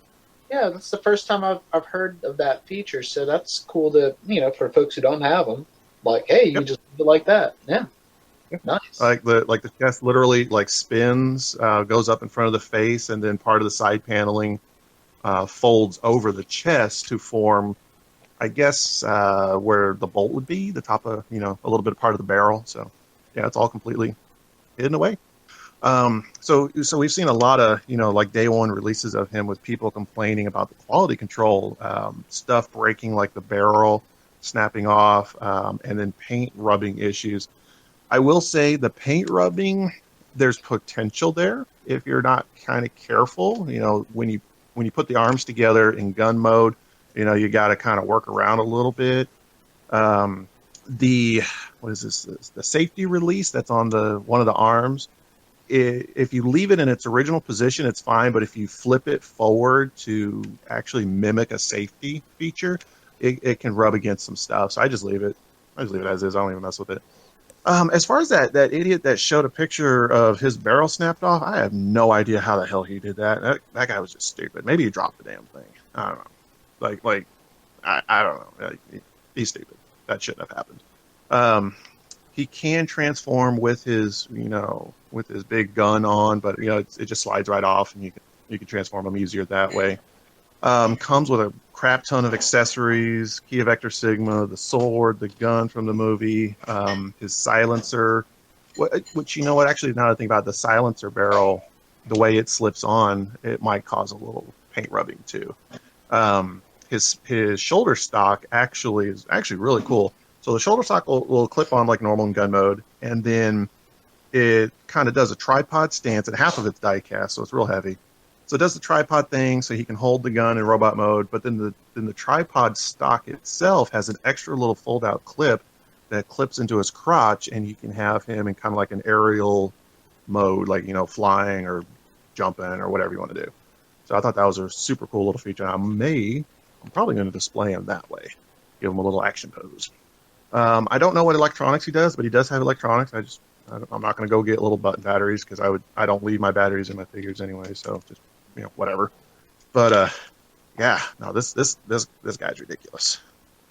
C: yeah, that's the first time I've heard of that feature. So that's cool to for folks who don't have them. Like, hey, you
B: Yep.
C: just do it like that. Yeah,
B: Yep.
C: nice.
B: The chest literally like spins, goes up in front of the face, and then part of the side paneling folds over the chest to form, I guess, where the bolt would be, the top of, a little bit of part of the barrel. So, yeah, it's all completely hidden away. So we've seen a lot of, like day one releases of him with people complaining about the quality control, stuff breaking like the barrel, snapping off, and then paint rubbing issues. I will say the paint rubbing, there's potential there if you're not kind of careful. When you put the arms together in gun mode, you got to kind of work around a little bit. The what is this? The safety release that's on one of the arms. If you leave it in its original position, it's fine. But if you flip it forward to actually mimic a safety feature, it can rub against some stuff. So I just leave it. As is. I don't even mess with it. As far as that idiot that showed a picture of his barrel snapped off, I have no idea how the hell he did that. That guy was just stupid. Maybe he dropped the damn thing. I don't know. I don't know. He's stupid. That shouldn't have happened. He can transform with his big gun on, but it just slides right off, and you can transform him easier that way. Comes with a crap ton of accessories: Kia Vector Sigma, the sword, the gun from the movie, his silencer. Which actually, now that I think about it, the silencer barrel, the way it slips on, it might cause a little paint rubbing too. His shoulder stock is really cool. So the shoulder stock will clip on like normal in gun mode, and then it kind of does a tripod stance, and half of it's die cast, so it's real heavy. So it does the tripod thing, so he can hold the gun in robot mode. But then the tripod stock itself has an extra little fold-out clip that clips into his crotch, and you can have him in kind of like an aerial mode, like flying or jumping or whatever you want to do. So I thought that was a super cool little feature. I'm probably going to display him that way, give him a little action pose. I don't know what electronics he does, but he does have electronics. I'm not going to go get little button batteries because I don't leave my batteries in my figures anyway. So just whatever. But yeah, no, this guy's ridiculous.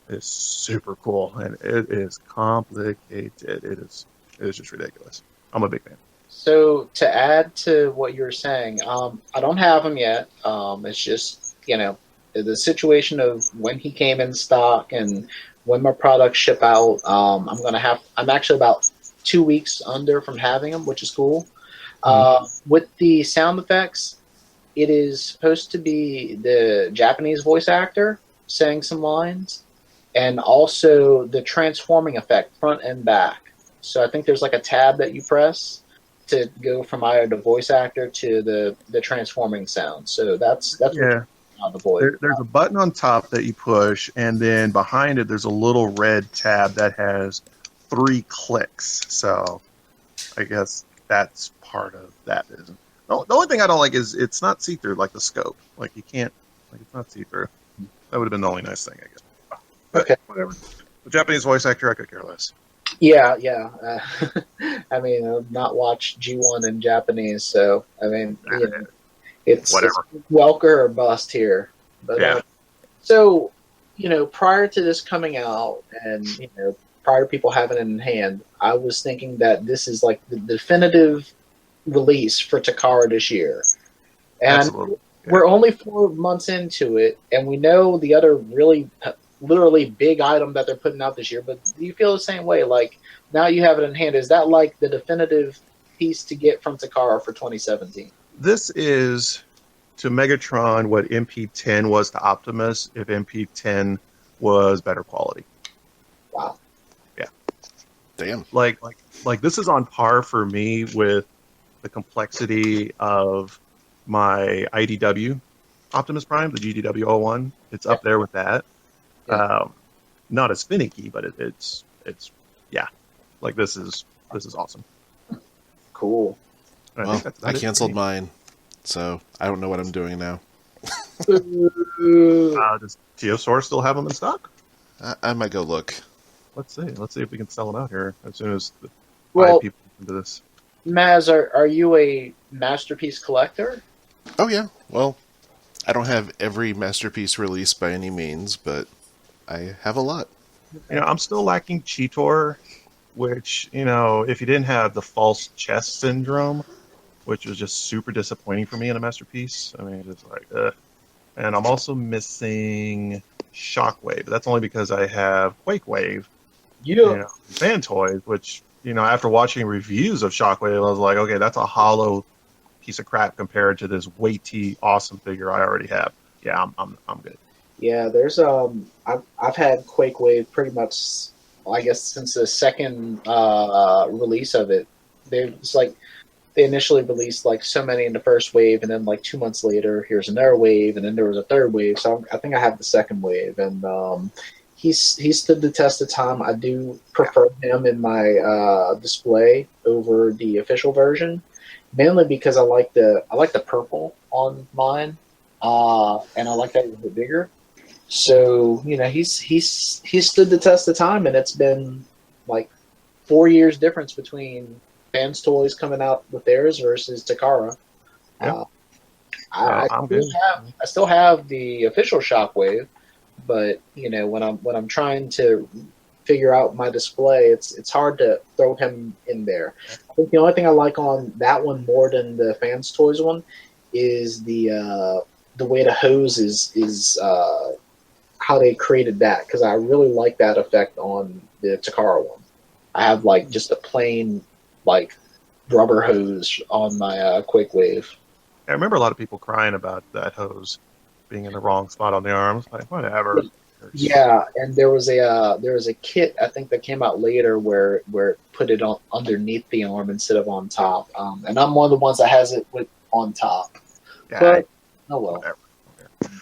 B: It's super cool, and it is complicated. It is just ridiculous. I'm a big fan.
C: So to add to what you were saying, I don't have him yet. It's just the situation of when he came in stock and when my products ship out. I'm actually about 2 weeks under from having him, which is cool. With the sound effects, it is supposed to be the Japanese voice actor saying some lines, and also the transforming effect front and back. So I think there's like a tab that you press to go from either the voice actor to the transforming sound. So that's
B: Yeah.
C: on the voice.
B: There's a button on top that you push, and then behind it there's a little red tab that has 3 clicks. So I guess that's part of that. The only thing I don't like is it's not see-through like the scope. Like you can't, it's not see-through. That would have been the only nice thing, I guess. But
C: Okay.
B: whatever. The Japanese voice actor, I could care less.
C: Yeah. I mean, I've not watched G1 in Japanese, so I mean, it's
B: Whatever.
C: Welker or bust here. But
B: Yeah.
C: So prior to this coming out, and prior to people having it in hand, I was thinking that this is like the definitive release for Takara this year. And
B: Absolutely. Yeah.
C: we're only 4 months into it, and we know the other really, literally big item that they're putting out this year. But do you feel the same way? Like, now you have it in hand. Is that like the definitive piece to get from Takara for 2017?
B: This is to Megatron what MP10 was to Optimus if MP10 was better quality.
C: Wow.
B: Yeah.
A: Damn.
B: Like this is on par for me with the complexity of my IDW Optimus Prime, the GDW01. It's up there with that.
C: Yeah.
B: Not as finicky, but it's yeah. Like this is awesome.
C: Cool.
B: And
A: Well,
B: that's
A: I
B: about it.
A: canceled mine, so I don't know what I'm doing now.
C: Ooh.
B: Does Geosaur still have them in stock?
A: I might go look.
B: let's see. Let's see if we can sell them out here as soon as the
C: Well,
B: five people into this.
C: Maz, are you a masterpiece collector?
A: Oh yeah, well, I don't have every masterpiece released by any means, but I have a lot.
B: I'm still lacking Cheetor, which, if you didn't have the false chest syndrome, which was just super disappointing for me in a masterpiece. I mean, it's like, And I'm also missing Shockwave. That's only because I have Quake Wave, fan toys, which, after watching reviews of Shockwave, I was like, okay, that's a hollow piece of crap compared to this weighty, awesome figure I already have. Yeah, I'm good.
C: Yeah, there's I've had Quake Wave pretty much, I guess, since the second release of it. They initially released like so many in the first wave, and then like 2 months later, here's another wave, and then there was a third wave. So I think I have the second wave, and he stood the test of time. I do prefer him in my display over the official version, mainly because I like the purple on mine, and I like that a bit bigger. So he's stood the test of time, and it's been like 4 years difference between Fans Toys coming out with theirs versus Takara.
B: Yeah.
C: I still have the official Shockwave, but when I'm trying to figure out my display, it's hard to throw him in there. I think the only thing I like on that one more than the Fans Toys one is the way the hose is how they created that, because I really like that effect on the Takara one. I have like just a plain like rubber hose on my Quake Wave.
B: I remember a lot of people crying about that hose being in the wrong spot on the arms. Like, whatever.
C: Yeah, and there was a kit I think that came out later where it put it on underneath the arm instead of on top. And I'm one of the ones that has it with on top.
B: Yeah,
C: But oh well.
B: Whatever.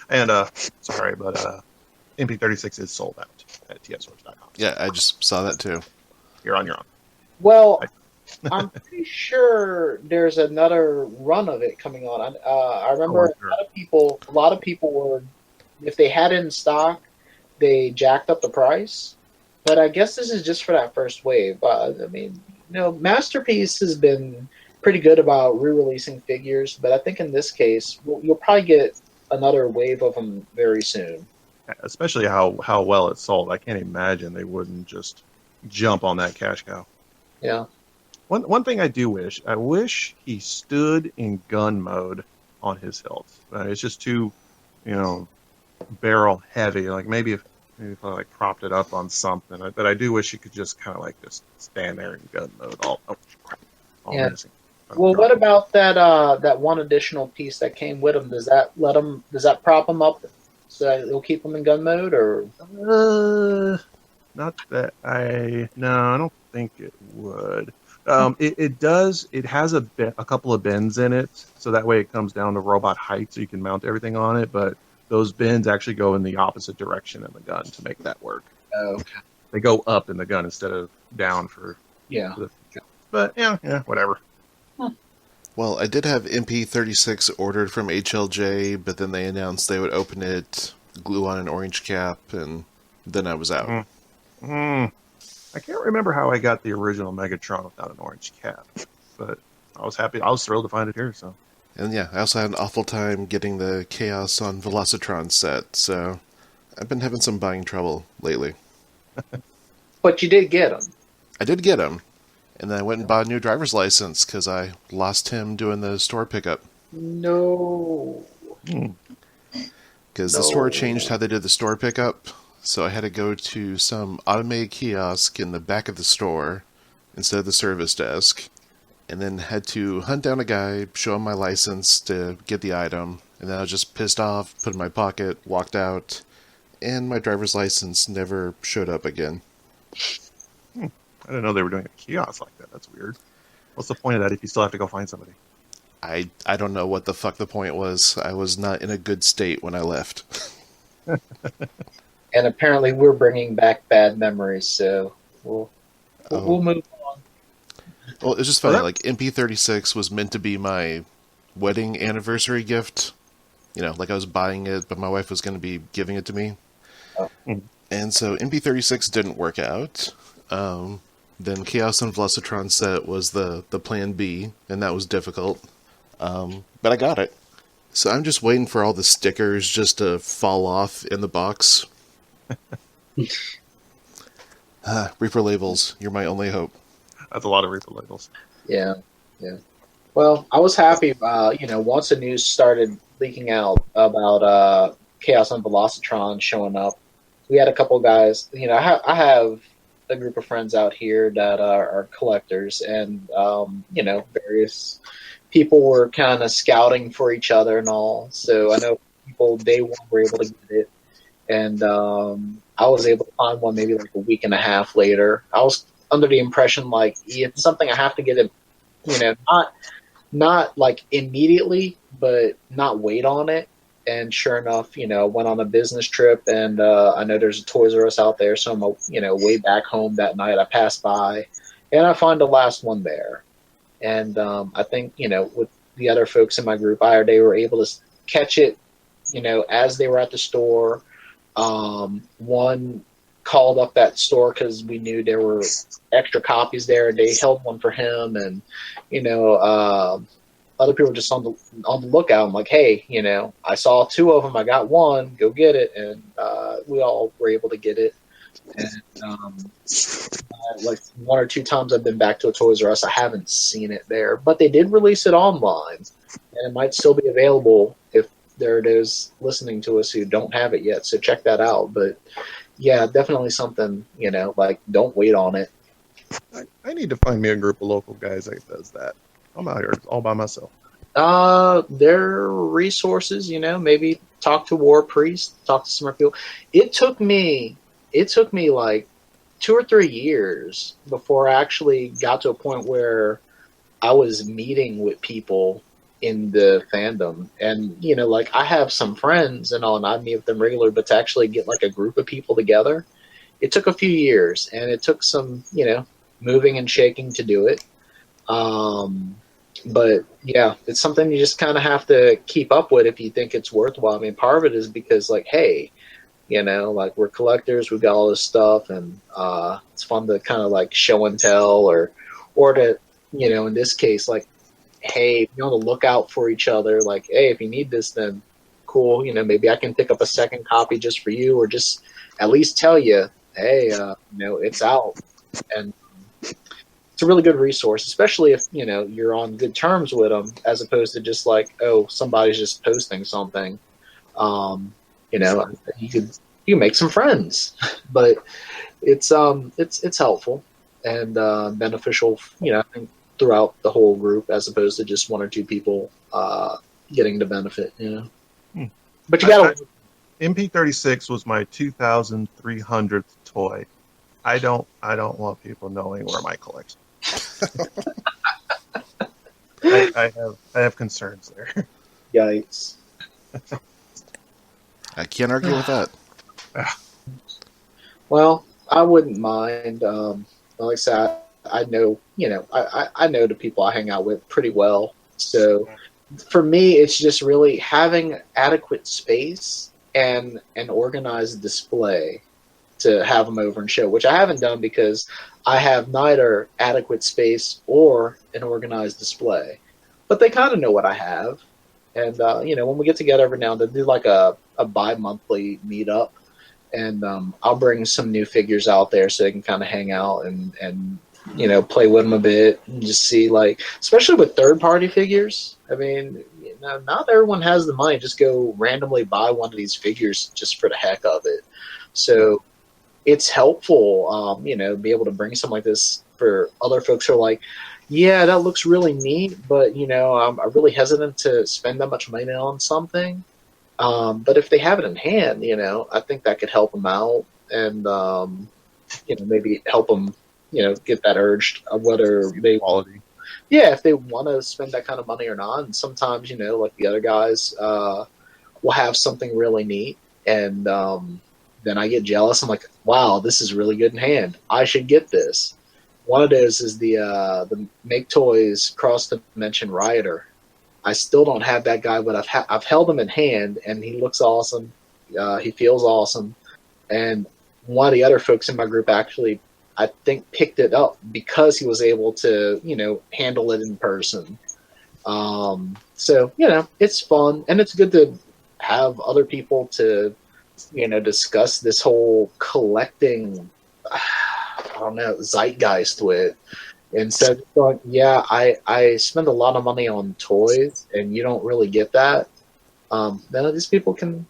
B: And sorry, but MP36 is sold out at tsworks.com.
A: Yeah, I just saw that too.
B: You're on your own.
C: Well, I'm pretty sure there's another run of it coming on. I remember
B: sure.
C: a lot of people were, if they had it in stock, they jacked up the price. But I guess this is just for that first wave. I mean, Masterpiece has been pretty good about re-releasing figures, but I think in this case, you'll probably get another wave of them very soon.
B: Especially how well it's sold. I can't imagine they wouldn't just jump on that cash cow.
C: Yeah.
B: One thing I wish he stood in gun mode on his hilt. It's just too, barrel heavy. Like maybe if I like propped it up on something, but I do wish he could just kind of like just stand there in gun mode. All missing.
C: Well, what about that one additional piece that came with him? Does that prop him up so that it'll keep him in gun mode, or?
B: Not that I don't think it would. It does. It has a couple of bends in it, so that way it comes down to robot height, so you can mount everything on it. But those bends actually go in the opposite direction in the gun to make that work.
C: Oh, okay.
B: They go up in the gun instead of down for.
C: Yeah.
B: But yeah, whatever.
A: Well, I did have MP36 ordered from HLJ, but then they announced they would open it, glue on an orange cap, and then I was out.
B: I can't remember how I got the original Megatron without an orange cap, but I was happy. I was thrilled to find it here. So,
A: And yeah, I also had an awful time getting the Chaos on Velocitron set, so I've been having some buying trouble lately.
C: But you did get them.
A: I did get him, and then I went and bought a new driver's license because I lost him doing the store pickup.
C: No.
A: Because the store changed how they did the store pickup, so I had to go to some automated kiosk in the back of the store instead of the service desk, and then had to hunt down a guy, show him my license to get the item, and then I was just pissed off, put it in my pocket, walked out, and my driver's license never showed up again.
B: I didn't know they were doing a kiosk like that. That's weird. What's the point of that if you still have to go find somebody?
A: I don't know what the fuck the point was. I was not in a good state when I left.
C: And apparently we're bringing back bad memories, so we'll move on.
A: Well, it's just funny. Like, MP36 was meant to be my wedding anniversary gift. Like I was buying it, but my wife was going to be giving it to me.
C: Oh.
A: And And so MP36 didn't work out. Then Chaos and Velocitron set was the plan B, and that was difficult. But I got it. So I'm just waiting for all the stickers just to fall off in the box. Reaper labels, you're my only hope.
B: That's a lot of Reaper labels.
C: Yeah, yeah. Well, I was happy, once the news started leaking out about Chaos and Velocitron showing up. We had a couple guys, I have a group of friends out here that are collectors, and, various people were kind of scouting for each other and all. So I know people day one were able to get it, and I was able to find one maybe like a week and a half later. I was under the impression like it's something I have to get it, not like immediately, but not wait on it. And sure enough, went on a business trip, and I know there's a Toys R Us out there, so I'm way back home that night. I passed by, and I find the last one there. And I think, with the other folks in my group, they were able to catch it, as they were at the store. One called up that store because we knew there were extra copies there. They held one for him, and, other people were just on the lookout. I'm like, hey, I saw two of them. I got one. Go get it. And we all were able to get it. And like one or two times I've been back to a Toys R Us, I haven't seen it there, but they did release it online, and it might still be available if there it is listening to us who don't have it yet. So check that out. But yeah, definitely something, like don't wait on it.
D: I need to find me a group of local guys that does that. I'm out here all by myself.
C: There are resources, maybe talk to War Priest, talk to some people. It took me like 2 or 3 years before I actually got to a point where I was meeting with people in the fandom. And, like I have some friends and all, and I meet with them regularly, but to actually get like a group of people together, it took a few years, and it took some, moving and shaking to do it. But yeah, it's something you just kind of have to keep up with if you think it's worthwhile. I mean, part of it is because like, hey, like we're collectors, we've got all this stuff, and it's fun to kind of like show and tell, or to, in this case, like, hey, be on the lookout for each other. Like, hey, if you need this, then cool. Maybe I can pick up a second copy just for you, or just at least tell you, hey, it's out. And it's a really good resource, especially if, you're on good terms with them, as opposed to just like, oh, somebody's just posting something. You can make some friends, but it's helpful and beneficial, I think, throughout the whole group, as opposed to just one or two people getting the benefit, But you gotta.
D: MP36 was my 2,300th toy. I don't want people knowing where my collection. I have concerns there.
C: Yikes.
A: I can't argue with that.
C: Well, I wouldn't mind. Like I said, I know, I know the people I hang out with pretty well. So for me, it's just really having adequate space and an organized display to have them over and show, which I haven't done because I have neither adequate space or an organized display. But they kind of know what I have. And, when we get together every now and then, do like a bi-monthly meetup, and I'll bring some new figures out there so they can kind of hang out and play with them a bit, and just see, like, especially with third-party figures. I mean, not everyone has the money to just go randomly buy one of these figures just for the heck of it. So it's helpful, be able to bring something like this for other folks who are like, yeah, that looks really neat, but, I'm really hesitant to spend that much money on something. But if they have it in hand, I think that could help them out, and, maybe help them, get that urge of whether they
D: Quality.
C: Yeah, if they want to spend that kind of money or not. And sometimes, like the other guys will have something really neat, and then I get jealous. I'm like, wow, this is really good in hand. I should get this. One of those is the Maketoys Cross Dimension Rioter. I still don't have that guy, but I've held him in hand, and he looks awesome. He feels awesome, and one of the other folks in my group actually, I think, picked it up because he was able to, handle it in person. So, it's fun, and it's good to have other people to, discuss this whole collecting, I don't know, zeitgeist with. Instead of going, yeah, I spend a lot of money on toys, and you don't really get that. Then these people can,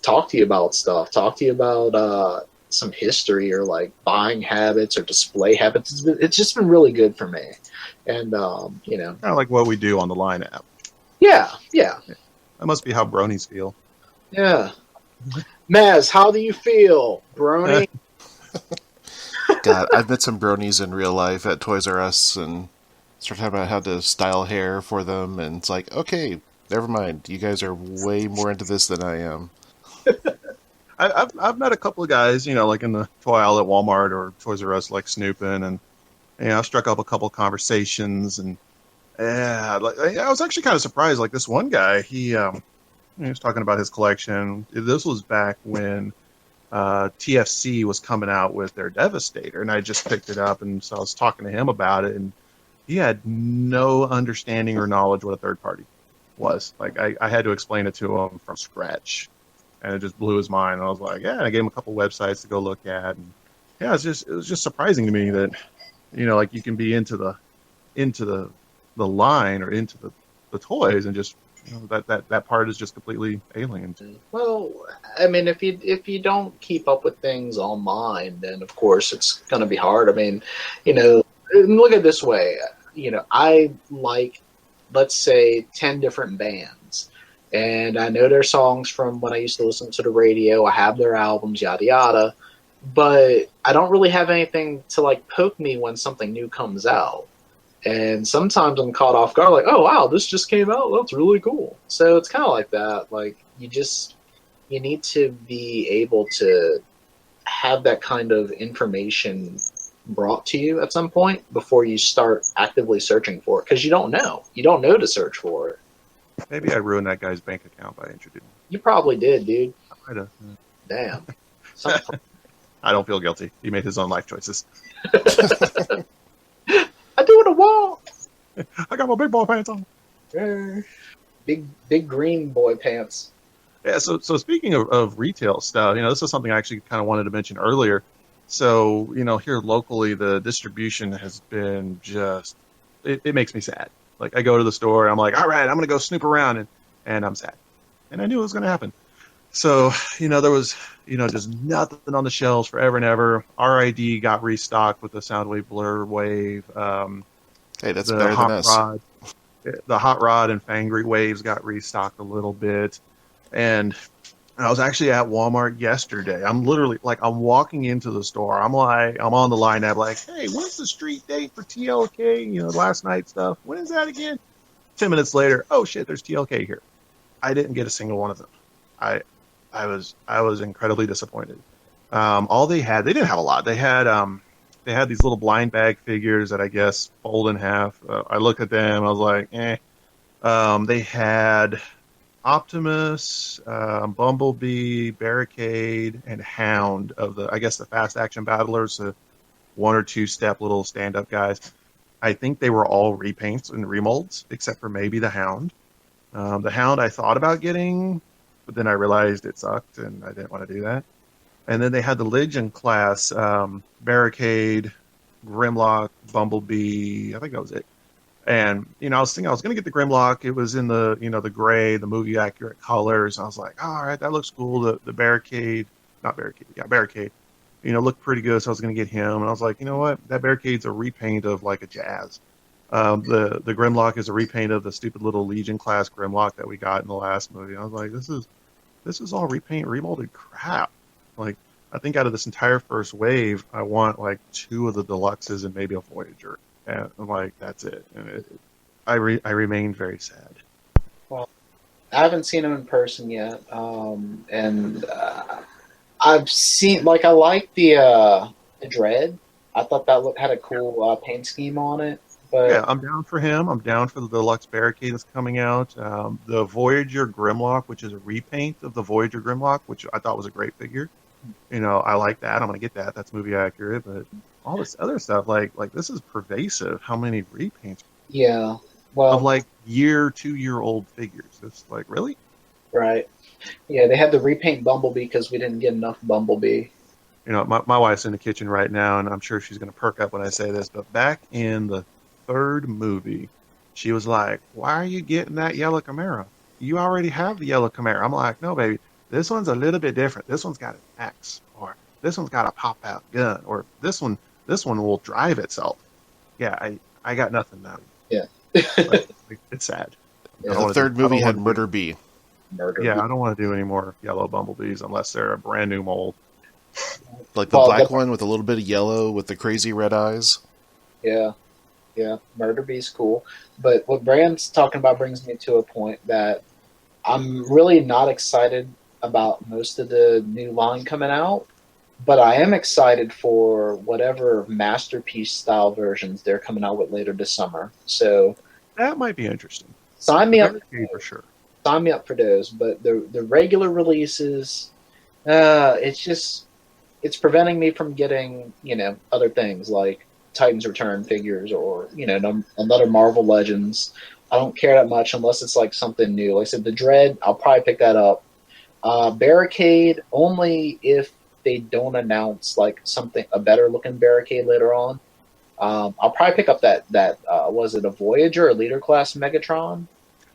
C: talk to you about stuff, talk to you about some history or like buying habits or display habits. It's just been really good for me. And,
B: Kind of like what we do on the Line app.
C: yeah.
B: That must be how bronies feel.
C: Yeah. Maz, how do you feel, Brony?
A: God, I've met some bronies in real life at Toys R Us and started talking about how to style hair for them, and it's like, okay, never mind. You guys are way more into this than I am.
B: I've met a couple of guys, like in the toy aisle at Walmart or Toys R Us, like snooping, and I struck up a couple of conversations, and yeah, I was actually kind of surprised. Like this one guy, he was talking about his collection. This was back when TFC was coming out with their Devastator, and I just picked it up, and so I was talking to him about it, and he had no understanding or knowledge what a third party was. Like I had to explain it to him from scratch, and it just blew his mind. And I was like, yeah, and I gave him a couple websites to go look at, and yeah, it was just surprising to me that like you can be into the line or into the toys and just that part is just completely alien.
C: Well, I mean, if you don't keep up with things online, then of course it's going to be hard. I mean, look at it this way. I like, let's say, 10 different bands, and I know their songs from when I used to listen to the radio. I have their albums, yada yada, but I don't really have anything to like poke me when something new comes out. And sometimes I'm caught off guard, like, oh, wow, this just came out. That's really cool. So it's kind of like that. Like, you need to be able to have that kind of information brought to you at some point before you start actively searching for it. Because you don't know. You don't know to search for it.
B: Maybe I ruined that guy's bank account by introducing him.
C: You probably did, dude.
B: I might have.
C: Damn.
B: I don't feel guilty. He made his own life choices.
C: I do what I want.
B: I got my big boy pants on.
C: Big green boy pants.
B: Yeah, so speaking of retail stuff, this is something I actually kind of wanted to mention earlier. So, here locally, the distribution has been just, it makes me sad. Like, I go to the store, and I'm like, all right, I'm going to go snoop around, and I'm sad. And I knew it was going to happen. So, there was, just nothing on the shelves forever and ever. RID got restocked with the Soundwave Blur Wave.
A: Hey, that's better than us.
B: The Hot Rod and Fangry Waves got restocked a little bit. And I was actually at Walmart yesterday. I'm literally, I'm walking into the store. I'm on the line app, like, hey, when's the street date for TLK? Last night stuff. When is that again? 10 minutes later, oh, shit, there's TLK here. I didn't get a single one of them. I was incredibly disappointed. All they didn't have a lot. They had these little blind bag figures that I guess fold in half. I looked at them. I was like, eh. They had Optimus, Bumblebee, Barricade, and Hound of the fast action battlers, the 1 or 2 step little stand up guys. I think they were all repaints and remolds, except for maybe the Hound. The Hound I thought about getting, but then I realized it sucked and I didn't want to do that. And then they had the Legion class, Barricade, Grimlock, Bumblebee. I think that was it. And, I was thinking I was going to get the Grimlock. It was in the, the gray, the movie accurate colors. I was like, all right, that looks cool. The Barricade, not Barricade, yeah, Barricade, looked pretty good. So I was going to get him. And I was like, you know what? That Barricade's a repaint of like a Jazz. The Grimlock is a repaint of the stupid little Legion class Grimlock that we got in the last movie. I was like, this is all repaint, remolded crap. Like, I think out of this entire first wave, I want like 2 of the deluxes and maybe a Voyager. And I'm like, that's it. And I remained very sad.
C: Well, I haven't seen him in person yet. And I've seen, I like the Dread. I thought that had a cool paint scheme on it. But
B: yeah, I'm down for him. I'm down for the Deluxe Barricade that's coming out. The Voyager Grimlock, which is a repaint of the Voyager Grimlock, which I thought was a great figure. I like that. I'm gonna get that. That's movie accurate. But all this other stuff, like this is pervasive. How many repaints
C: Yeah.
B: of
C: Well,
B: like 2-year old figures? It's like, really?
C: right. Yeah, they had to repaint Bumblebee because we didn't get enough Bumblebee.
B: My wife's in the kitchen right now, and I'm sure she's gonna perk up when I say this. But back in the third movie, she was like, "Why are you getting that yellow Camaro? You already have the yellow Camaro." I'm like, "No, baby. This one's a little bit different. This one's got an axe, or this one's got a pop-out gun, or this one will drive itself." Yeah, I got nothing now.
C: Yeah.
B: It's sad.
C: Yeah,
A: The third movie had Murder Bee.
C: Murder.
B: Yeah, I don't want to do any more yellow bumblebees unless they're a brand new mold.
A: Like the
C: Well,
A: black
C: the-
A: one with a little bit of yellow with the crazy red eyes.
C: Yeah. Yeah. Murder Bee's cool. But what Bran's talking about brings me to a point that I'm really not excited about most of the new line coming out, but I am excited for whatever masterpiece style versions they're coming out with later this summer. So
B: That might be interesting.
C: sign me up.
B: Okay, for sure.
C: Sign me up for those. But the regular releases, it's preventing me from getting other things like Titans Return figures or another Marvel Legends. I don't care that much unless it's like something new. Like I said, the Dread, I'll probably pick that up. Barricade only if they don't announce like a better looking Barricade later on. I'll probably pick up that was it a Voyager or Leader class Megatron?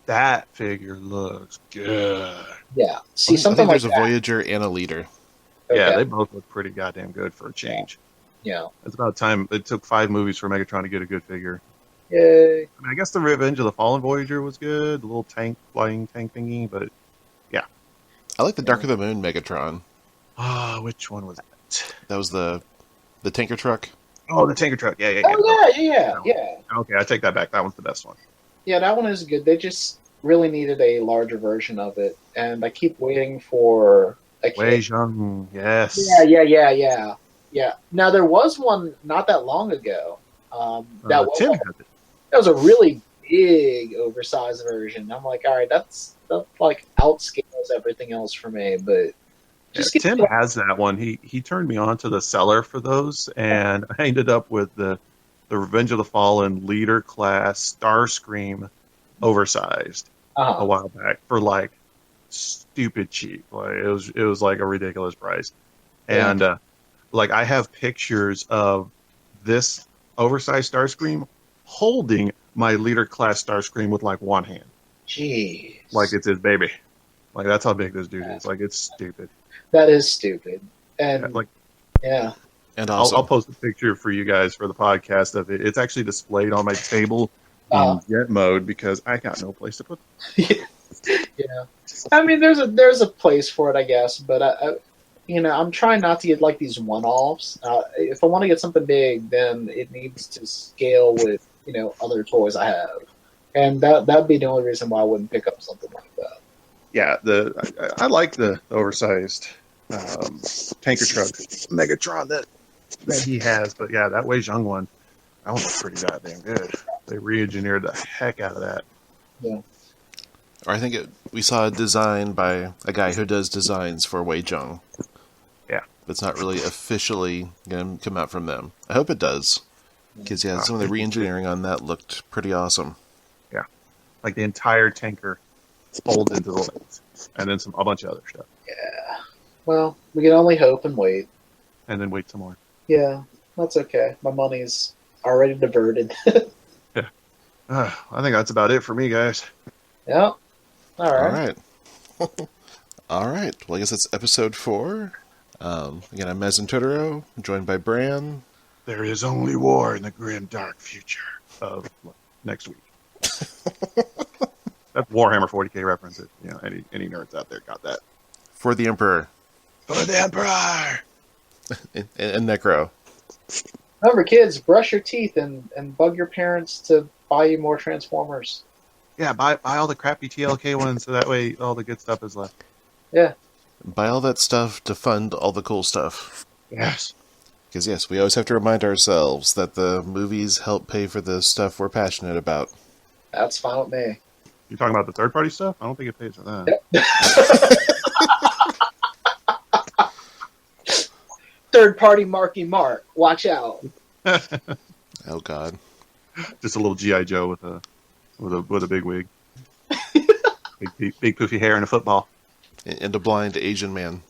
B: That figure looks good.
C: Yeah, see
A: I
C: something
A: think
C: like
A: there's a
C: that.
A: Voyager and a Leader.
B: Yeah,
C: Okay.
B: they both look pretty goddamn good for a change.
C: Yeah.
B: It's about time. It took 5 movies for Megatron to get a good figure.
C: Yay.
B: I mean, I guess the Revenge of the Fallen Voyager was good, the little flying tank thingy, but
A: I like the Dark of the Moon Megatron.
B: which one was that?
A: That was the tanker truck.
B: Oh, the tanker truck. Yeah.
C: Oh yeah.
B: Okay, I take that back. That one's the best one.
C: Yeah, that one is good. They just really needed a larger version of it, and I keep waiting for a
B: Wei
C: kid.
B: Jiang, yes.
C: Yeah. Now there was one not that long ago. That was
B: Tim had it.
C: that was a really big, oversized version. I'm like, all right, that like outscales everything else for me. But just
B: Yeah,
C: get
B: Tim has that one. He turned me on to the seller for those, and I ended up with the Revenge of the Fallen Leader class Starscream oversized a while back for like stupid cheap. Like it was like a ridiculous price.
C: Yeah.
B: And like I have pictures of this oversized Starscream holding my Leader class Starscream with like one hand.
C: Jeez,
B: Like it's his baby. Like that's how big this dude is. Like it's stupid.
C: that is stupid. And
B: Like
C: yeah,
A: And also,
B: I'll post a picture for you guys for the podcast of it. It's actually displayed on my table in
C: Uh-huh.
B: jet mode because I got no place to put
C: yeah. I mean, there's a place for it, I guess. But I'm trying not to get like these one-offs. If I want to get something big, then it needs to scale with other toys I have, and that'd be the only reason why I wouldn't pick up something like that.
B: Yeah, I like the oversized tanker truck Megatron that he has, but yeah, that Wei Jiang one, that one looks pretty goddamn good. They re-engineered the heck out of that.
A: or I think we saw a design by a guy who does designs for Wei Jiang.
B: Yeah.
A: But it's not really officially going to come out from them. I hope it does. Because, yeah, some of the re-engineering on that looked pretty awesome.
B: Like the entire tanker folds into the legs, and then a bunch of other stuff,
C: Yeah. Well, we can only hope and wait.
B: and then wait some more.
C: Yeah, that's okay. My money's already diverted.
B: I think that's about it for me, guys.
C: Yeah. All
A: All
C: right.
A: right. All right. Well, I guess that's episode 4. Again, I'm mazintotoro, joined by Bran.
B: There is only war in the grim, dark future of next week. That's Warhammer 40K reference. If, any nerds out there got that.
A: For the Emperor
B: For the Emperor!
A: and Necro.
C: Remember, kids, brush your teeth and bug your parents to buy you more Transformers.
B: Yeah, buy all the crappy TLK ones so that way all the good stuff is left.
A: Buy all that stuff to fund all the cool stuff.
B: Yes.
A: Because, yes, we always have to remind ourselves that the movies help pay for the stuff we're passionate about.
C: That's fine with me.
B: You talking about the third party stuff? I don't think it pays for that.
C: Yep. third party Marky Mark. Watch out.
A: Oh God.
B: Just a little GI Joe with a big wig, big poofy hair and a football.
A: And a blind Asian man.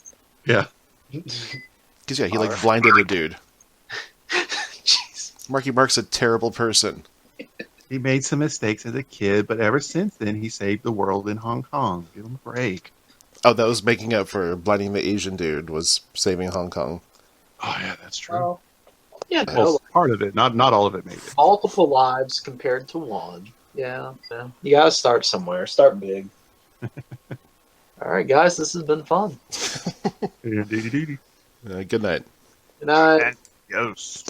B: Yeah.
A: Because yeah, he like blinded a dude.
C: Jeez.
A: Marky Mark's a terrible person.
E: He made some mistakes as a kid, but ever since then, he saved the world in Hong Kong. Give him a break.
A: Oh, that was making up for blinding the Asian dude, was saving Hong Kong.
B: Oh yeah, that's true.
C: Well, yeah,
B: Well, part of it, not all of it made it.
F: Multiple lives compared to one. Yeah. You gotta start somewhere. Start big. All right, guys, this has been fun.
B: Indeed.
A: Good night.
F: Good night.
B: Ghost.